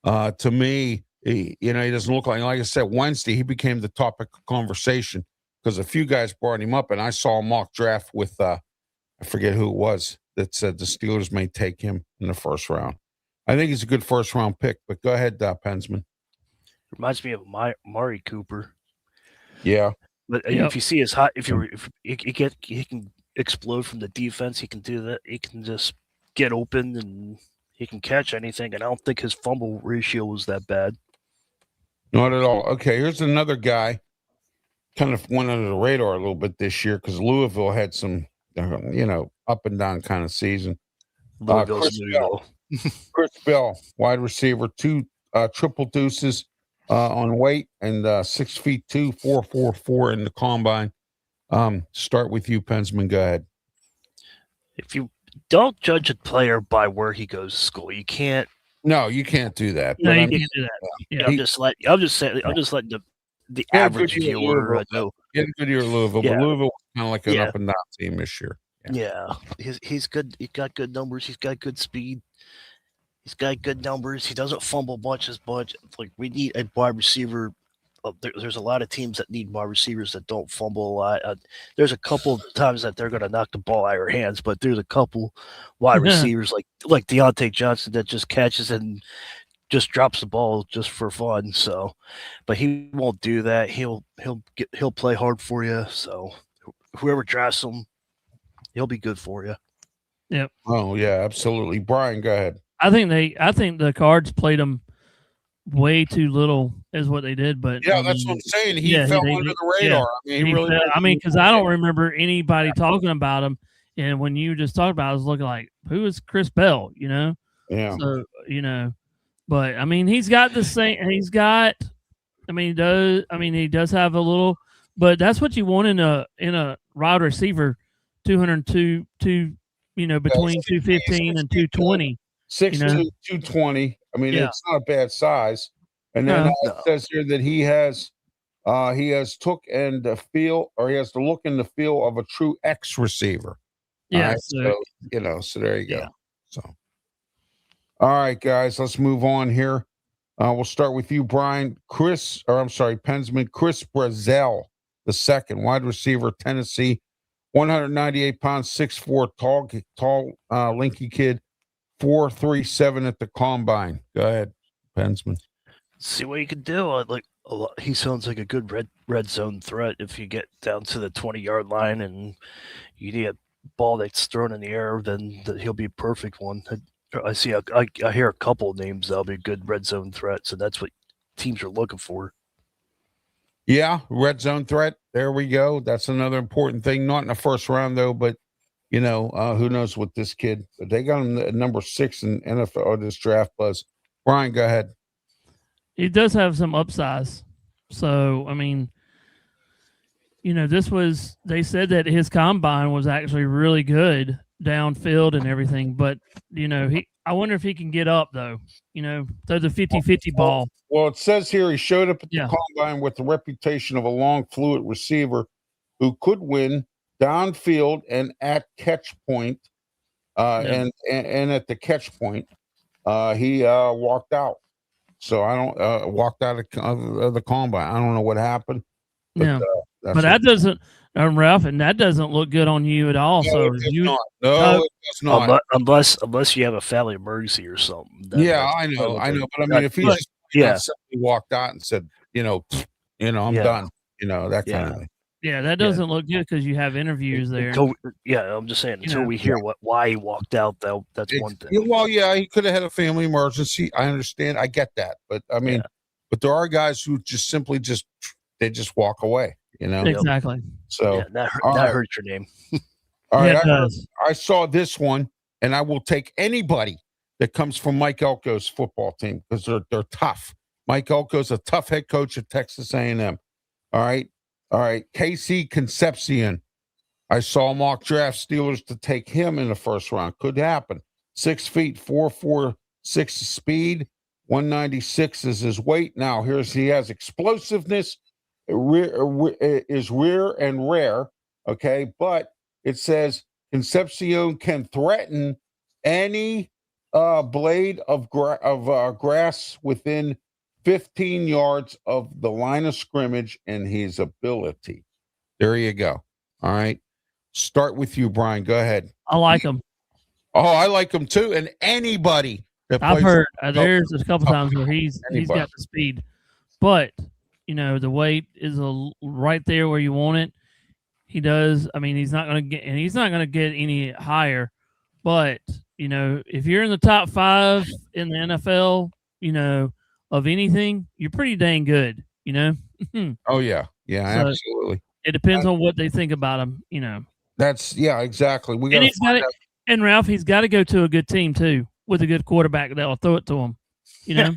to me, he doesn't look like I said, Wednesday, he became the topic of conversation because a few guys brought him up, and I saw a mock draft with, I forget who it was, that said the Steelers may take him in the first round. I think he's a good first round pick, but go ahead, Pensman. Reminds me of Mari Cooper. Yeah. But if you see his hot, if he can explode from the defense, he can do that. He can just get open and he can catch anything. And I don't think his fumble ratio was that bad. Not at all. Okay, here's another guy. Kind of went under the radar a little bit this year because Louisville had some, up and down kind of season. Chris Bell, wide receiver, two triple deuces on weight, and 6'2", 4.44 in the combine. Start with you, Pensman. Go ahead. If you don't judge a player by where he goes to school, you can't. No, you can't do that. No, But you can't do that. Yeah. I'm just letting the He had a average good year at viewer Louisville. know. He had a good year at Louisville, Yeah. but Louisville was kind of like an Yeah. up and down team this year. Yeah, he's good. He's got good numbers. He's got good speed. He's got good numbers. He doesn't fumble much as much. Like we need a wide receiver. There's a lot of teams that need wide receivers that don't fumble a lot. There's a couple of times that they're going to knock the ball out of your hands, but there's a couple wide receivers like Deontay Johnson that just catches and just drops the ball just for fun. So, but he won't do that. He'll play hard for you. So, whoever drafts him, he'll be good for you. Yep. Oh yeah, absolutely. Brian, go ahead. I think the Cards played him way too little is what they did, but Yeah, that's what I'm saying. He fell under the radar. Because I don't remember anybody talking about him. And when you just talked about it, I was looking like, who is Chris Bell? Yeah. So, but I mean, he's got the same, he does have a little, but that's what you want in a wide receiver, 202, between 215 and 220. 6'2", 220. I mean, it's not a bad size. And then it says here that he has took and the feel, or he has the look and the feel of a true X receiver. Yeah. Right? So there you go. Yeah. So, all right, guys, let's move on here. We'll start with you, Brian. Pensman, Chris Brazel, the second wide receiver, Tennessee, 198 pounds, 6'4", tall, linky kid. 4.37 at the combine. Go ahead, Pensman. See what you can do. He sounds like a good red zone threat if you get down to the 20-yard line and you need a ball that's thrown in the air. Then he'll be a perfect one. I hear a couple of names that'll be good red zone threats, and that's what teams are looking for. Yeah, red zone threat. There we go. That's another important thing. Not in the first round though, but. Who knows with this kid? But they got him at number 6 in NFL or this draft buzz. Brian, go ahead. He does have some upsize. So, I mean, they said that his combine was actually really good downfield and everything. But, I wonder if he can get up, though, throw the 50-50 ball. Well, it says here he showed up at the combine with the reputation of a long, fluid receiver who could win downfield and at catch point, and at the catch point, he walked out. So I don't walked out of the combine. I don't know what happened. But, but that doesn't, Ralph, and that doesn't look good on you at all. No, so it does not. Unless you have a family emergency or something. I know. But I mean, if he just simply walked out and said, I'm done. That kind of thing. Yeah, that doesn't look good because you have interviews there. I'm just saying, until we hear why he walked out, though, that's one thing. Well, he could have had a family emergency. I understand. I get that. But, I mean, but there are guys who just simply they just walk away, Exactly. So that hurts your name. All right. I saw this one, and I will take anybody that comes from Mike Elko's football team because they're tough. Mike Elko's a tough head coach at Texas A&M. All right, Casey Concepcion. I saw mock draft Steelers to take him in the first round. Could happen. 6 feet, 4.46 speed, 196 is his weight. Now, he has explosiveness, is rear and rare, okay? But it says Concepcion can threaten any blade of grass within 15 yards of the line of scrimmage and his ability. There you go. All right. Start with you, Brian. Go ahead. I like him. Oh, I like him too. And anybody that I've heard there's a couple times where he's got the speed, but the weight is right there where you want it. He does. I mean, he's not going to get any higher. But if you're in the top 5 in the NFL, of anything, you're pretty dang good, Oh yeah, so absolutely. It depends on what they think about him, That's exactly. And Ralph, he's got to go to a good team too. with a good quarterback that'll throw it to him. You know.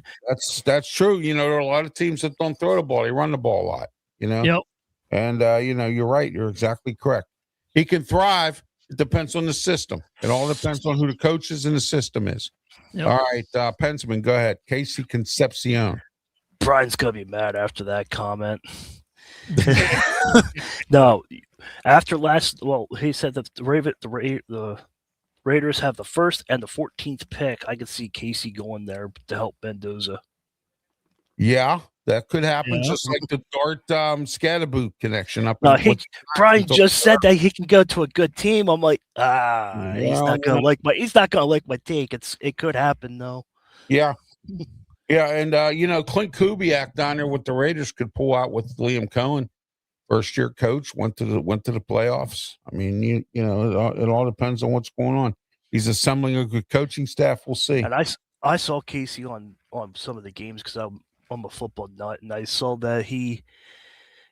That's true. You know, there are a lot of teams that don't throw the ball; they run the ball a lot. You know. Yep. And you know, you're right. You're exactly correct. He can thrive. It depends on the system. It all depends on who the coach is and the system is. Yep. All right, Pensman, go ahead. Casey Concepcion. Brian's gonna be mad after that comment. No, after last, well, he said that the Raiders have the first and the 14th pick. I could see Casey going there to help Mendoza. Yeah, that could happen, Yeah. just like the Dart Scadaboot connection up. No, in Brian just said that he can go to a good team. I'm like, he's Well, not gonna like my take. It could happen though. Yeah. Yeah, and you know, Clint Kubiak down there with the Raiders could pull out with Liam Cohen, first year coach, went to the playoffs. I mean, you know, it all depends on what's going on. He's assembling a good coaching staff. We'll see. And I saw Casey on some of the games because I'm a football nut, and I saw that he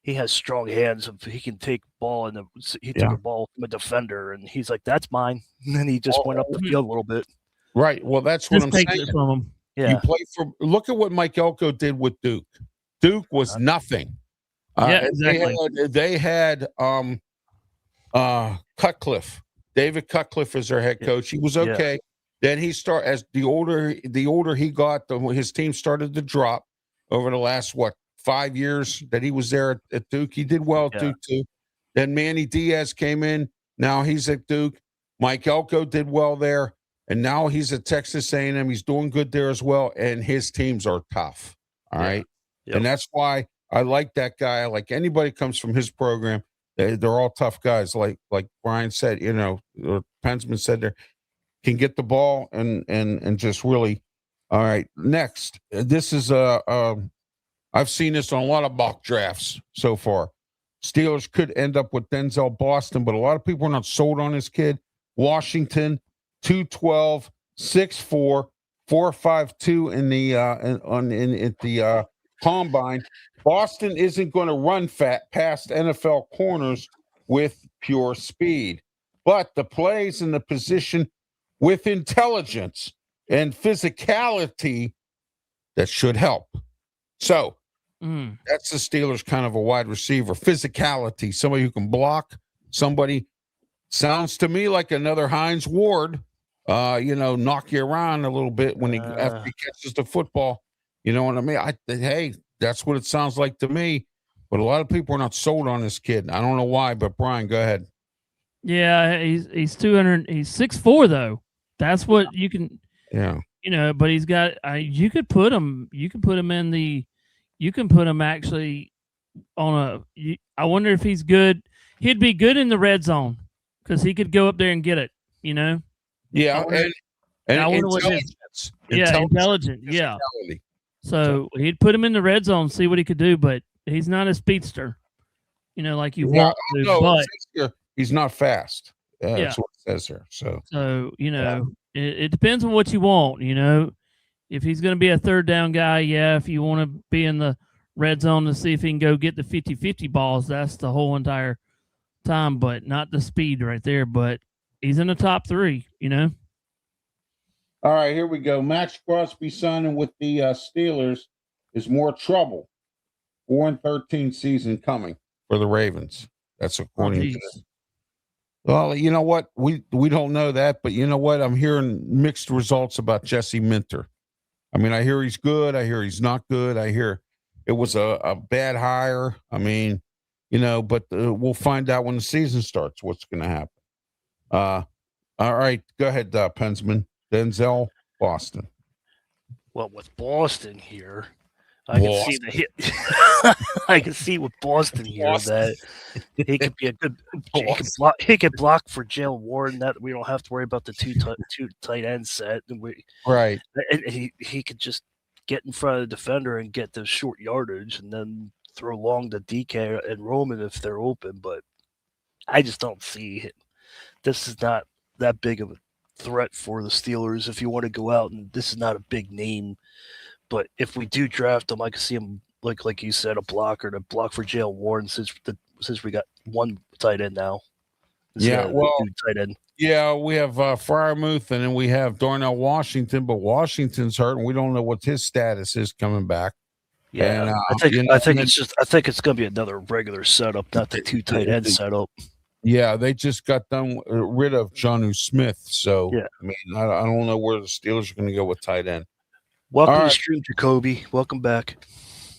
has strong hands. He can take ball, and he took a ball from a defender, and he's like, "That's mine." And then he just went up the field a little bit. Right. Well, that's what Just I'm take saying. it from him. Yeah. You play for. Look at what Mike Elko did with Duke. Duke was nothing. Yeah, exactly. They had Cutcliffe. David Cutcliffe is their head coach. He was okay. Yeah. Then he as the older he got, his team started to drop over the last 5 years that he was there at Duke. He did well at Duke too. Then Manny Diaz came in. Now he's at Duke. Mike Elko did well there. And now he's at Texas A&M. He's doing good there as well. And his teams are tough. All right. Yep. And that's why I like that guy. Like anybody comes from his program, they're all tough guys. Like Brian said, you know, or Pensman said there, can get the ball and just really. All right. Next, this is I've seen this on a lot of mock drafts so far. Steelers could end up with Denzel Boston, but a lot of people are not sold on this kid. Washington. 212, 6'4", 4.52 in the combine. Boston isn't going to run past NFL corners with pure speed, but the plays in the position with intelligence and physicality that should help. So that's the Steelers' kind of a wide receiver. Physicality, somebody who can block, somebody sounds to me like another Hines Ward. You know, knock you around a little bit when after he catches the football. You know what I mean? Hey, that's what it sounds like to me. But a lot of people are not sold on this kid. I don't know why, but Brian, go ahead. Yeah, he's 200. He's 6'4" though. That's what you can. Yeah. You know, but he's got. You could put him. You can put him in the. You can put him actually on a. I wonder if he's good. He'd be good in the red zone because he could go up there and get it. You know. Yeah, and intelligence. Intelligent. Yeah. So he'd put him in the red zone, see what he could do, but he's not a speedster, you know, like you want to. But he's not fast. That's what it says here. So you know, it depends on what you want. You know, if he's going to be a third down guy, if you want to be in the red zone to see if he can go get the 50-50 balls, that's the whole entire time, but not the speed right there. But he's in the top 3, you know. All right, here we go. Max Crosby signing with the Steelers is more trouble. 4-13 season coming for the Ravens. That's according to this. Well, you know what? We don't know that, but you know what? I'm hearing mixed results about Jesse Minter. I mean, I hear he's good. I hear he's not good. I hear it was a bad hire. I mean, you know, but we'll find out when the season starts what's going to happen. All right, go ahead, Pensman. Denzel Boston. Well, with Boston here, I can see with Boston here that he could be a good. He could block for Jalen Warren. That we don't have to worry about the two tight end set. Right. And he could just get in front of the defender and get the short yardage, and then throw long to DK and Roman if they're open. But I just don't see it. This is not that big of a threat for the Steelers if you want to go out, and this is not a big name. But if we do draft him, I can see him like you said, a blocker to block for Jalen Warren since we got one tight end now. Yeah, well, tight end. yeah, we have Fryermuth, and then we have Darnell Washington, but Washington's hurt, and we don't know what his status is coming back. Yeah, And I think it's going to be another regular setup, not the 2 tight end setup. Yeah, they just got done rid of Jonnu Smith, so yeah. I mean, I don't know where the Steelers are going to go with tight end. Welcome to the stream, Jacoby. Welcome back.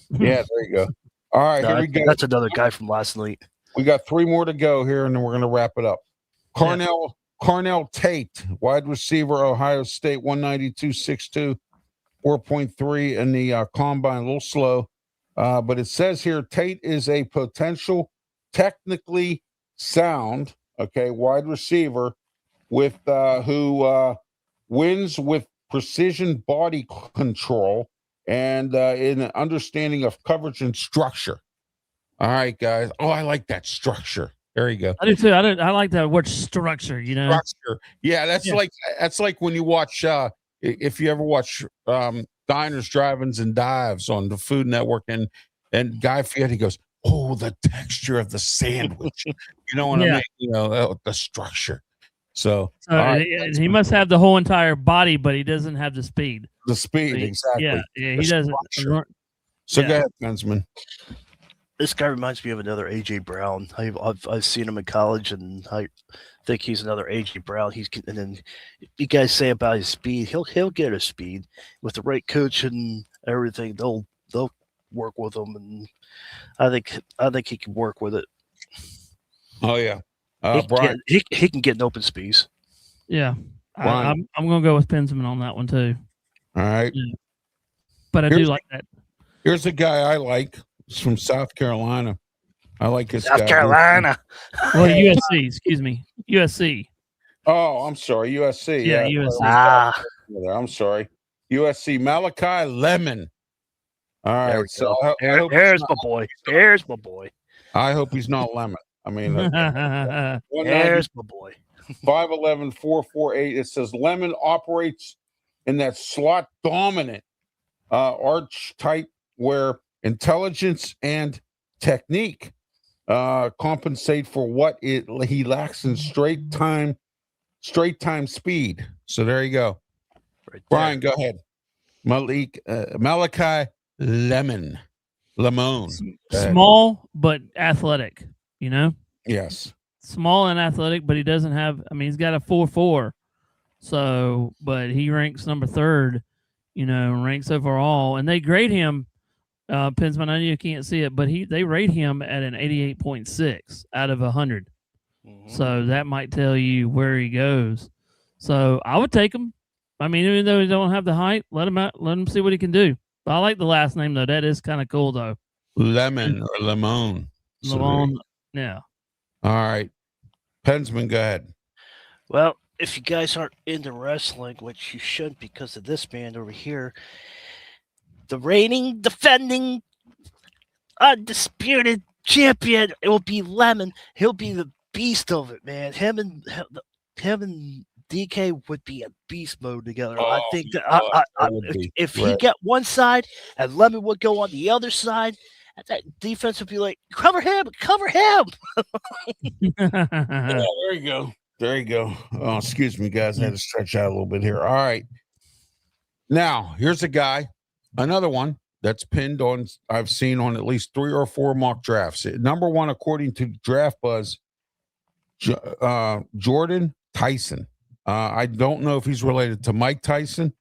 Yeah, there you go. All right, here we go. That's another guy from last night. We got 3 more to go here, and then we're going to wrap it up. Carnell Tate, wide receiver, Ohio State, 192.62, 4.3 in the combine, a little slow. But it says here Tate is a potential technically sound, wide receiver with who wins with precision body control and in an understanding of coverage and structure. All right, guys. Oh, I like that structure. There you go. I do too. I like that word structure. You know, structure. Yeah, that's like when you watch. If you ever watch Diners, Drive-ins, and Dives on the Food Network, and Guy Fieri goes, "Oh, the texture of the sandwich." You know what I mean? You know the structure. So right, he must have the whole entire body, but he doesn't have the speed. The speed, exactly. Yeah, he doesn't. So go ahead, Bensman. This guy reminds me of another AJ Brown. I've seen him in college, and I think he's another AJ Brown. And then you guys say about his speed, he'll get his speed with the right coach and everything. They'll work with him, and I think he can work with it. Oh yeah, Brian, he can get in open space. Yeah, I'm gonna go with Pensman on that one too. All right, but I do like that. Here's a guy I like. He's from South Carolina. I like this South Carolina. Well, USC. Excuse me, USC. Oh, I'm sorry, USC. Yeah, USC. I'm sorry, USC. Malachi Lemon. All right, so there's my boy. There's my boy. I hope he's not Lemon. I mean, there's my boy. 5'11", 448. It says Lemon operates in that slot dominant arch type where intelligence and technique compensate for what he lacks in straight time speed. So there you go. Right there. Brian, go ahead. Malachi Lemon. Small but athletic, you know? Yes. Small and athletic, but he doesn't have, I mean, he's got a 4.4. So, but he ranks number 3rd, you know, ranks overall. And they grade him, Pensman, I know you can't see it, but they rate him at an 88.6 out of 100. Mm-hmm. So that might tell you where he goes. So I would take him. I mean, even though he don't have the height, let him out, let him see what he can do. But I like the last name though. That is kind of cool though. Lemon or Lemon. Lemon. Yeah. All right. Pensman, go ahead. Well, if you guys aren't into wrestling, which you shouldn't because of this man over here, the reigning, defending, undisputed champion, it will be Lemon. He'll be the beast of it, man. Him and DK would be a beast mode together. Oh, I think that if he get one side and Lemon would go on the other side, that defense would be like, cover him. Yeah, there you go. There you go. Oh, excuse me, guys. I had to stretch out a little bit here. All right. Now, here's a guy, another one that's pinned on, I've seen on at least 3 or 4 mock drafts. Number 1, according to Draft Buzz, Jordan Tyson. I don't know if he's related to Mike Tyson,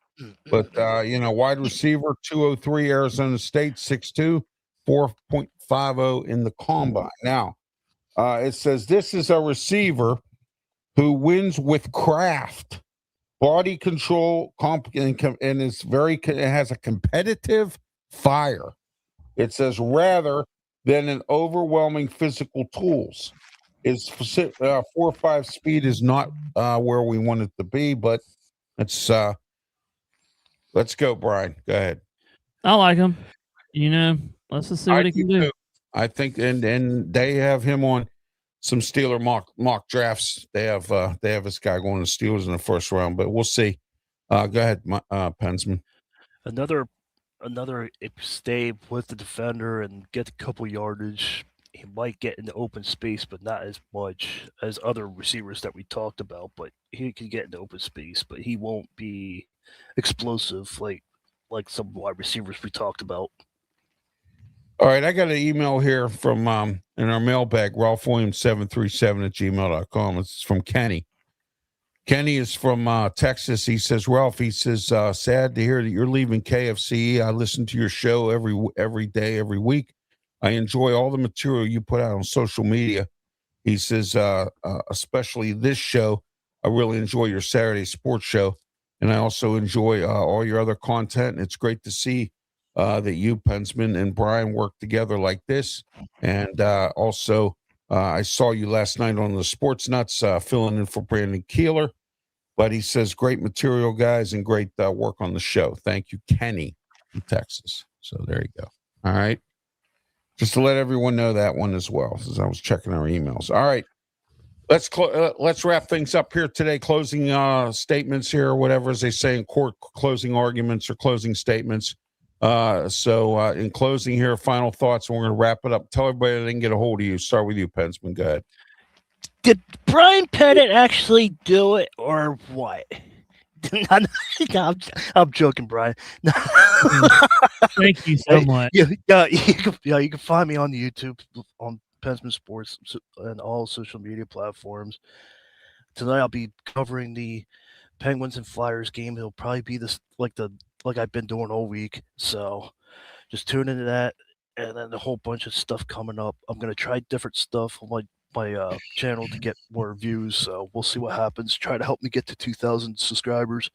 but, wide receiver, 203, Arizona State, 6'2", 4.50 in the combine. Now, it says this is a receiver who wins with craft, body control, and is it has a competitive fire. It says rather than an overwhelming physical tools. His 4.5 speed is not where we want it to be, but let's go, Brian. Go ahead. I like him. Let's just see what he can do. I think, and they have him on some Steeler mock drafts. They have this guy going to Steelers in the first round, but we'll see. Go ahead, Pensman. Another stay with the defender and get a couple yardage. he might get into open space, but not as much as other receivers that we talked about. But he can get into open space, but he won't be explosive like some wide receivers we talked about. All right, I got an email here from in our mailbag, Ralph Williams 737 at gmail.com. It's from Kenny. Kenny is from Texas. He says, Ralph, he says, sad to hear that you're leaving KFC. I listen to your show every day, every week. I enjoy all the material you put out on social media. He says, especially this show. I really enjoy your Saturday sports show. And I also enjoy all your other content. It's great to see that you, Pensman, and Brian work together like this. And also, I saw you last night on the Sports Nuts filling in for Brandon Keeler. But he says, great material, guys, and great work on the show. Thank you, Kenny from Texas. So there you go. All right. Just to let everyone know that one as well, as I was checking our emails. All right. Let's wrap things up here today. Closing statements here, or whatever, as they say in court, closing arguments or closing statements. So in closing here, final thoughts, and we're going to wrap it up. Tell everybody that they can get a hold of you. Start with you, Pensman. Go ahead. Did Brian Pettit actually do it, or what? No, I'm joking, Brian. Thank you so much. You can find me on the YouTube on Pensman Sports and all social media platforms. Tonight I'll be covering the Penguins and Flyers game. It'll probably be this like I've been doing all week. So just tune into that, and then a whole bunch of stuff coming up. I'm gonna try different stuff on my channel to get more views. So we'll see what happens. Try to help me get to 2,000 subscribers.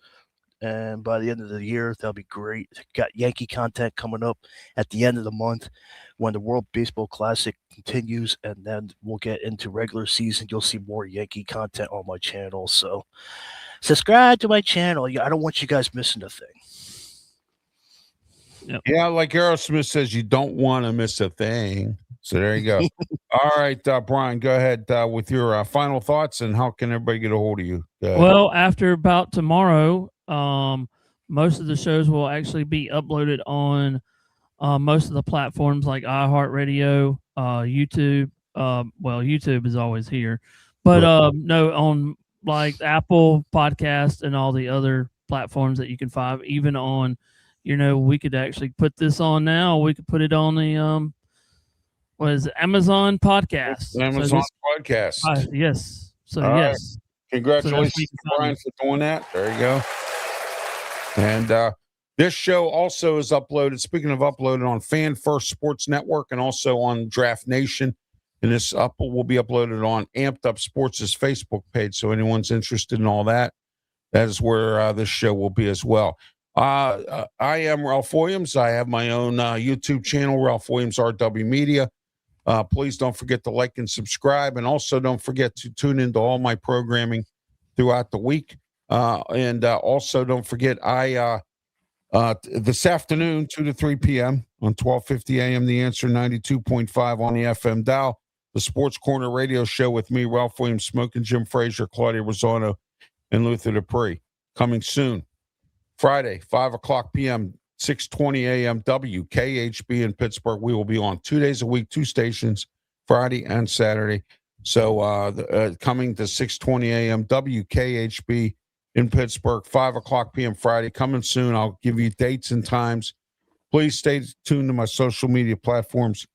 And by the end of the year, that'll be great. Got Yankee content coming up at the end of the month when the World Baseball Classic continues, and then we'll get into regular season. You'll see more Yankee content on my channel. So subscribe to my channel. I don't want you guys missing a thing. Yep. Yeah, like Aerosmith says, you don't want to miss a thing. So there you go. All right, Brian, go ahead with your final thoughts, and how can everybody get a hold of you? Well, after about tomorrow, most of the shows will actually be uploaded on most of the platforms like iHeartRadio, YouTube. YouTube is always here, but no, on like Apple Podcast and all the other platforms that you can find, even on, we could actually put this on now. We could put it on the Amazon Podcast. Amazon Podcast. Yes. So all yes. Right. Congratulations, Brian, for doing that. There you go. And this show also is uploaded, speaking of uploaded, on Fan First Sports Network and also on Draft Nation. And this will be uploaded on Amped Up Sports' Facebook page. So anyone's interested in all that, that is where this show will be as well. I am Ralph Williams. I have my own YouTube channel, Ralph Williams RW Media. Please don't forget to like and subscribe. And also don't forget to tune into all my programming throughout the week. And also don't forget, this afternoon, 2 to 3 p.m. on 1250 a.m., The Answer 92.5 on the FM dial, the Sports Corner radio show with me, Ralph Williams, Smoking Jim Frazier, Claudia Rosano, and Luther Dupree. Coming soon. Friday, 5 o'clock p.m., 6:20 a.m. WKHB in Pittsburgh. We will be on 2 days a week, 2 stations, Friday and Saturday. So coming to 6:20 a.m. WKHB in Pittsburgh, 5 o'clock p.m. Friday. Coming soon. I'll give you dates and times. Please stay tuned to my social media platforms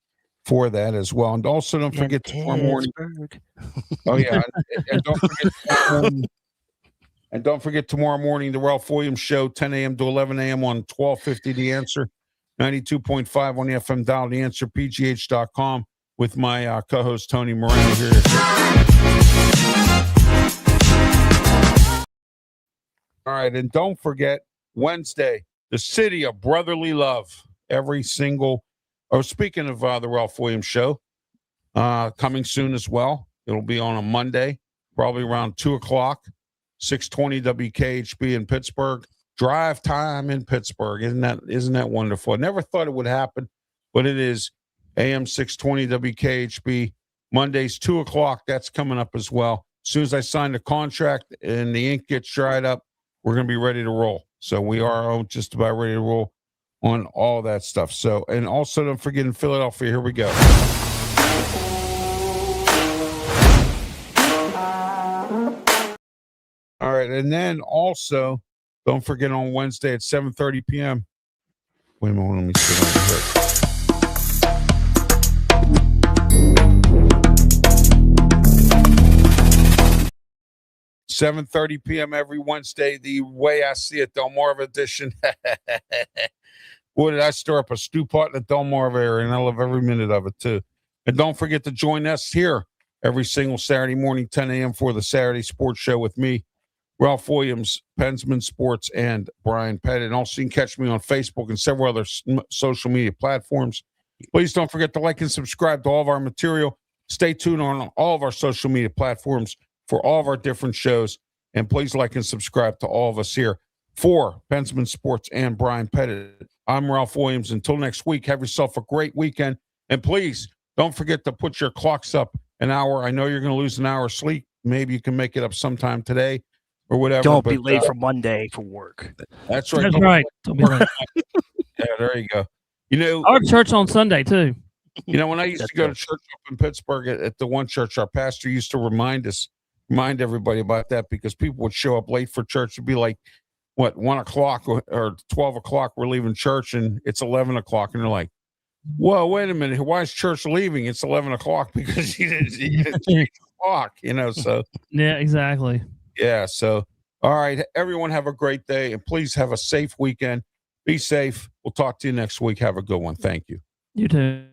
for that as well. And also don't forget tomorrow morning. Oh, yeah. And don't forget tomorrow morning. And don't forget tomorrow morning, the Ralph Williams Show, 10 a.m. to 11 a.m. on 1250 The Answer, 92.5 on the FM dial, theanswerpgh.com, with my co-host Tony Moreno here. All right, and don't forget, Wednesday, the City of Brotherly Love. Speaking of the Ralph Williams Show, coming soon as well. It'll be on a Monday, probably around 2 o'clock. 620 WKHB in Pittsburgh. Drive time in Pittsburgh. Isn't that wonderful? I never thought it would happen, but it is. AM 620 WKHB. Mondays, 2 o'clock. That's coming up as well. As soon as I sign the contract and the ink gets dried up, we're going to be ready to roll. So we are just about ready to roll on all that stuff. So, and also don't forget, in Philadelphia, here we go. All right. And then also, don't forget on Wednesday at 7:30 p.m. Wait a minute. Let me see over here. 7:30 p.m. every Wednesday, the way I see it, Delmarva edition. Boy, did I stir up a stew pot in the Delmarva area, and I love every minute of it, too. And don't forget to join us here every single Saturday morning, 10 a.m. for the Saturday Sports Show with me, Ralph Williams, Pensman Sports, and Brian Pettit. And also, you can catch me on Facebook and several other social media platforms. Please don't forget to like and subscribe to all of our material. Stay tuned on all of our social media platforms for all of our different shows. And please like and subscribe to all of us here for Pensman Sports and Brian Pettit. I'm Ralph Williams. Until next week, have yourself a great weekend. And please don't forget to put your clocks up an hour. I know you're going to lose an hour of sleep. Maybe you can make it up sometime today or whatever. Don't be late for Monday for work. That's right. That's right. Don't be late. Yeah, there you go. You know, Our church on Sunday too. You know, when I used to go to church up in Pittsburgh at the one church, our pastor used to remind everybody about that because people would show up late for church. It'd be like, 1 o'clock or 12 o'clock, we're leaving church and it's 11 o'clock. And they're like, whoa, wait a minute. Why is church leaving? It's 11 o'clock because you didn't change the clock, so. Yeah, exactly. Yeah. So, all right, everyone have a great day and please have a safe weekend. Be safe. We'll talk to you next week. Have a good one. Thank you. You too.